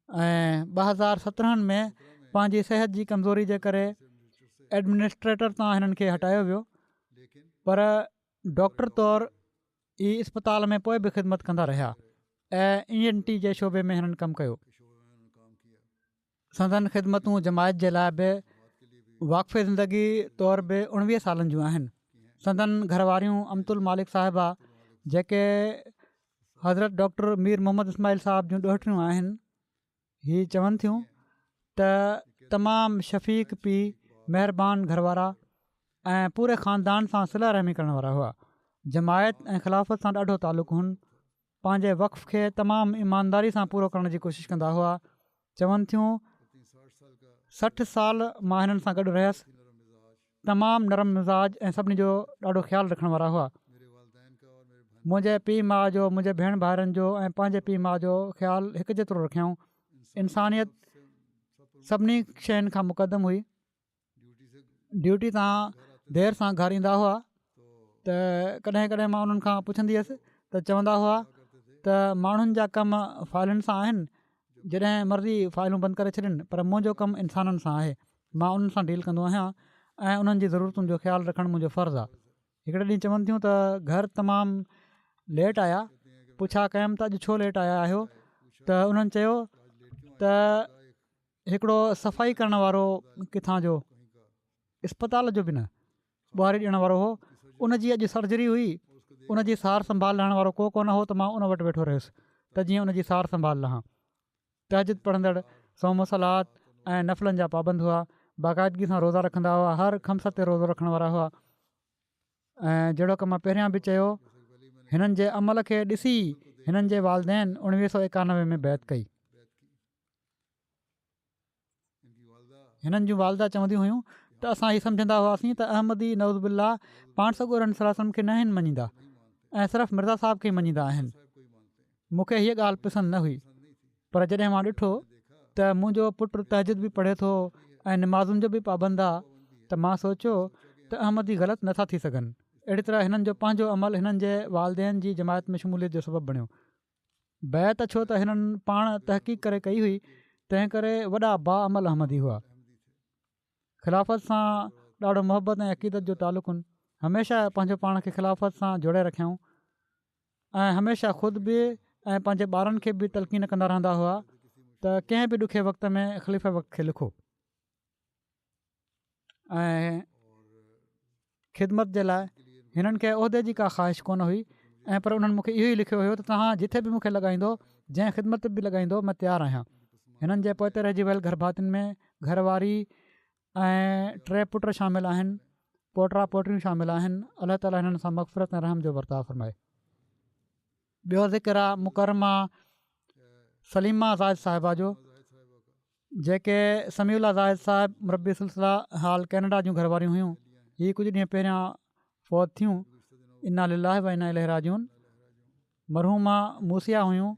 ऐं 2017 में पंहिंजी सिहत जी कमज़ोरी जे करे एडमिनिस्ट्रेटर तां हिननि खे हटायो वियो, पर डॉक्टर तौरु ई इस्पताल में पोइ बि ख़िदमत कंदा रहिया ऐं ENT जे शोबे में हिननि कमु कयो। संदन ख़िदमतूं जमायत जे लाइ बि वाक़फ़े ज़िंदगी तौरु बि 19 सालनि जूं आहिनि। संदन घरवारियूं अमतुल मालिक साहिबा, जेके हज़रत डॉक्टर मीर मोहम्मद इस्माइल साहिब जूं ॾोहिटियूं आहिनि, हीअ चवनि थियूं त तमामु शफ़ीक़ पीउ, महिरबानी घरवारा ऐं पूरे ख़ानदान सां सिला रहमी करण वारा हुआ। जमायत ऐं ख़िलाफ़त सां ॾाढो तालुक़ु हुन। पंहिंजे वक़्फ़ खे तमामु ईमानदारी सां पूरो करण जी कोशिशि कंदा हुआ। चवनि थियूं 60 साल मां हिननि सां गॾु रहियसि। तमामु नरम मिज़ाज ऐं सभिनी जो ॾाढो ख़्यालु रखण वारा हुआ। मुंहिंजे पीउ माउ जो, मुंहिंजे भेण भाउरनि जो ऐं पंहिंजे पीउ माउ जो ख़्यालु हिकु जेतिरो रखियऊं। इंसानियत सभिनी शयुनि खां मुक़दम हुई। ड्यूटी तां देरि सां घर ईंदा हुआ त कॾहिं कॾहिं मां उन्हनि खां पुछंदी हुअसि त चवंदा हुआ त माण्हुनि जा कम फाइलुनि सां आहिनि, जॾहिं मर्ज़ी फाइलूं बंदि करे छॾनि, पर मुंहिंजो कमु इंसाननि सां आहे। मां उन्हनि सां डील कंदो आहियां ऐं उन्हनि जी ज़रूरतुनि जो ख़्यालु रखणु मुंहिंजो फ़र्ज़ु आहे। हिकिड़े ॾींहुं चवनि थियूं त घर तमामु लेट आया। पुछा कयमि त अॼु छो लेट आया आहियो, त उन्हनि चयो त हिकिड़ो सफ़ाई करण वारो किथां जो, इस्पताल जो बि न, ॿुहारी ॾियण वारो हो, उनजी अॼु सर्जरी हुई, उनजी सार संभाल लहण वारो को कोन हो, त मां उन वटि वेठो रहियुसि त जीअं उनजी सार संभाल लहां। तहजिद पढ़ंदड़, सौम सलात ऐं नफ़लनि जा पाबंद हुआ, बाक़ाइदगी सां रोज़ा रखंदा हुआ, हर ख़म्स ते रोज़ो रखण वारा हुआ। ऐं जहिड़ो की मां पहिरियां बि चयो, हिननि जे अमल खे ॾिसी हिननि जे वालदेन 1991 में बैत कई। हिननि जूं वालदा चवंदियूं हुयूं त असां हीअ सम्झंदा हुआसीं त अहमदी नौज़बिल्ला पाण सॻोरनि सलासम खे न आहिनि मञींदा ऐं सिर्फ़ु मिर्ज़ा साहिब खे ई मञींदा आहिनि। मूंखे हीअ ॻाल्हि पसंदि न हुई, पर जॾहिं मां ॾिठो त मुंहिंजो पुटु तहजिद बि पढ़े थो ऐं निमाज़ुनि जो बि पाबंद आहे, त मां सोचियो त अहमदी ग़लति नथा थी सघनि। अहिड़ी तरह हिननि जो पंहिंजो अमल हिननि जे वालदेन जी जमायत में शमूलियत जो सबबु बणियो। बैत छो त हिननि पाण तहक़ीक़ करे कई हुई, तंहिं करे वॾा बाअमल अहमदी हुआ। ख़िलाफ़त सां ॾाढो मुहबत ऐं अक़ीदत जो तालुक़ु हुन। हमेशह पंहिंजो पाण खे ख़िलाफ़त सां जोड़े रखियऊं ऐं हमेशह ख़ुदि बि ऐं पंहिंजे ॿारनि खे बि तलक़ीन कंदा रहंदा हुआ त कंहिं बि ॾुखे वक़्त में ख़लीफ़े वक़्त खे लिखो। ऐं ख़िदमत जे लाइ हिननि खे उहिदे जी का ख़्वाहिश कोन हुई, ऐं पर उन्हनि मूंखे इहो ई लिखियो हुयो त तव्हां जिथे बि मूंखे लॻाईंदो, जंहिं ख़िदमत बि लॻाईंदो, मां तयारु आहियां। हिननि जे पोइ ते रहिजी वियल घर भातियुनि में घरवारी ऐं 3 पुट शामिलु आहिनि, पोटा पोटियूं शामिलु आहिनि। अलाह ताला हिननि सां मग़फ़िरत ऐं रहम जो वर्ताव फरमाए। ॿियो ज़िक्र आहे मुकरमा सलीमा ज़ाहिद साहिबा जो, जेके समीउल्ला ज़ाहिद साहिब मुरबी सिलसिला हाल कैनेडा जूं घरवारियूं हुयूं। हीअ कुझु ॾींहं पहिरियां फ़ौत थियूं। इन्ना लिल्लाहि व इन्ना इलैहि राजिऊन। मरहूमा मूसिया हुयूं।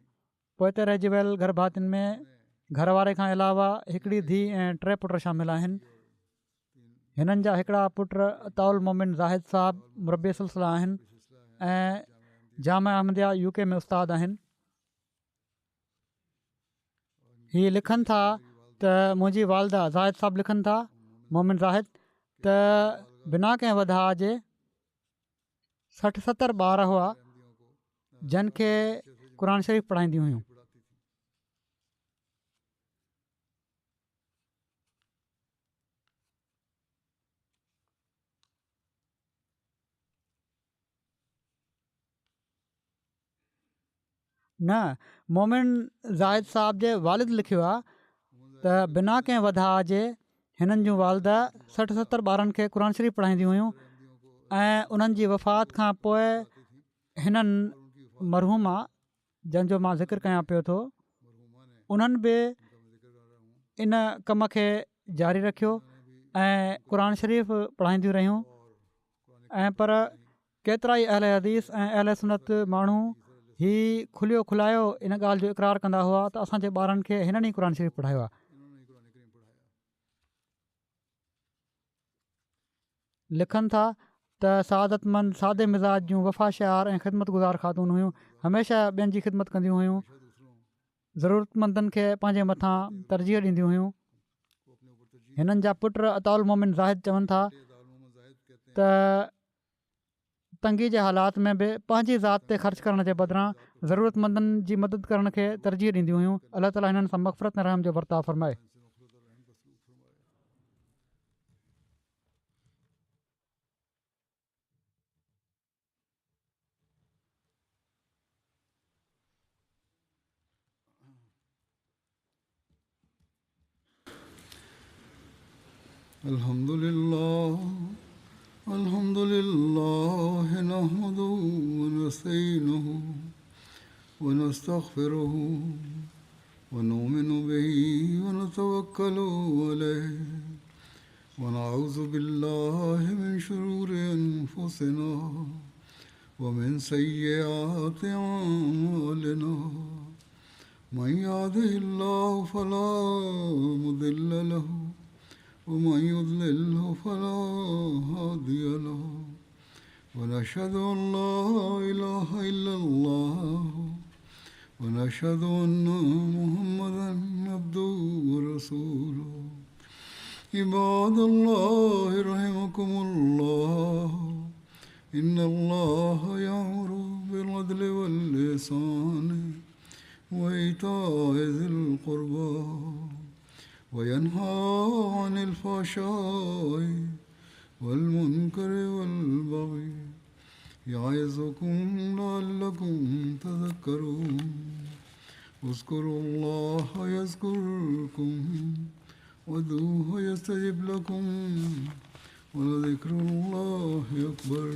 पोइ ते रहिजी वियल घर भातियुनि में घरवारे खां अलावा हिकिड़ी धीउ ऐं 3 पुट शामिलु आहिनि। हिननि जा हिकिड़ा पुट अताउल मोमिन ज़ाहिद साहिब मुरबी सिलसिला आहिनि ऐं जामा अहमदिया UK में उस्ताद आहिनि। हीअ लिखनि था त मुंहिंजी वालदा ज़ाहिद साहिबु लिखनि था, मोमिन ज़ाहिद, त बिना कंहिं वधा जे 60-70 ॿार हुआ जिन खे क़ुर शरीफ़ पढ़ाईंदियूं हुयूं। न, मोमिन ज़ाहिद साहिब जे वालिद लिखियो आहे त बिना कंहिं वधा जे हिननि जूं वालदा 60-70 ॿारनि खे क़ुर शरीफ़ पढ़ाईंदियूं हुयूं ऐं उन्हनि जी वफ़ात खां पोइ हिननि मरहूमा जंहिंजो मां ज़िक्र कयां पियो थो, उन्हनि बि इन कम खे जारी रखियो ऐं क़ुर शरीफ़ पढ़ाईंदियूं रहियूं। ऐं पर केतिरा ई अहले हदीस ऐं अहले सुनत माण्हू ही खुलियो खुलायो इन ॻाल्हि जो इक़रार कंदा हुआ त असांजे ॿारनि खे हिननि ई क़ुर शरीफ़ पढ़ायो आहे। लिखनि था त सआदतमंद सादे मिज़ाज जूं वफ़ाशार ऐं ख़िदमतगुज़ार ख़ातून हुयूं, हमेशह ॿियनि जी ख़िदमत कंदियूं हुयूं, ज़रूरतमंदनि खे पंहिंजे मथां तरजीह ॾींदियूं हुयूं। हिननि जा पुट अताउल मोमिन ज़ाहिद चवनि था त तंगी जे हालात में बि पंहिंजी ज़ात ते ख़र्च करण जे बदिरां ज़रूरतमंदनि जी मदद करण खे तरजीह ॾींदियूं हुयूं। अलाह ताला हिननि सां मग़फ़िरत ऐं रहम जो वर्ताव फ़रमाए। अल्हम्दुलिल्लाह नहमदुहु व नस्तईनुहु व नस्तग़फिरुहु व नुमिनु बिही व नतवक्कलु अलैहि व नऊज़ु बिल्लाहि मिन शुरूरि अनफुसिना व मिन सय्यिआति अअमालिना मन यहदिहिल्लाहु फला मुदिल्ल लहु ومن يضلله فلا هادي له ونشهد أن لا إله إلا الله ونشهد أن محمدا عبده ورسوله عباد الله رحمكم الله إن الله يأمر بالعدل والإحسان وإيتاء ذي القربى وينهى عن الفحشاء والمنكر والبغي يعظكم لعلكم تذكرون اذكروا الله يذكركم وادعوه يستجب لكم ولذكر الله أكبر.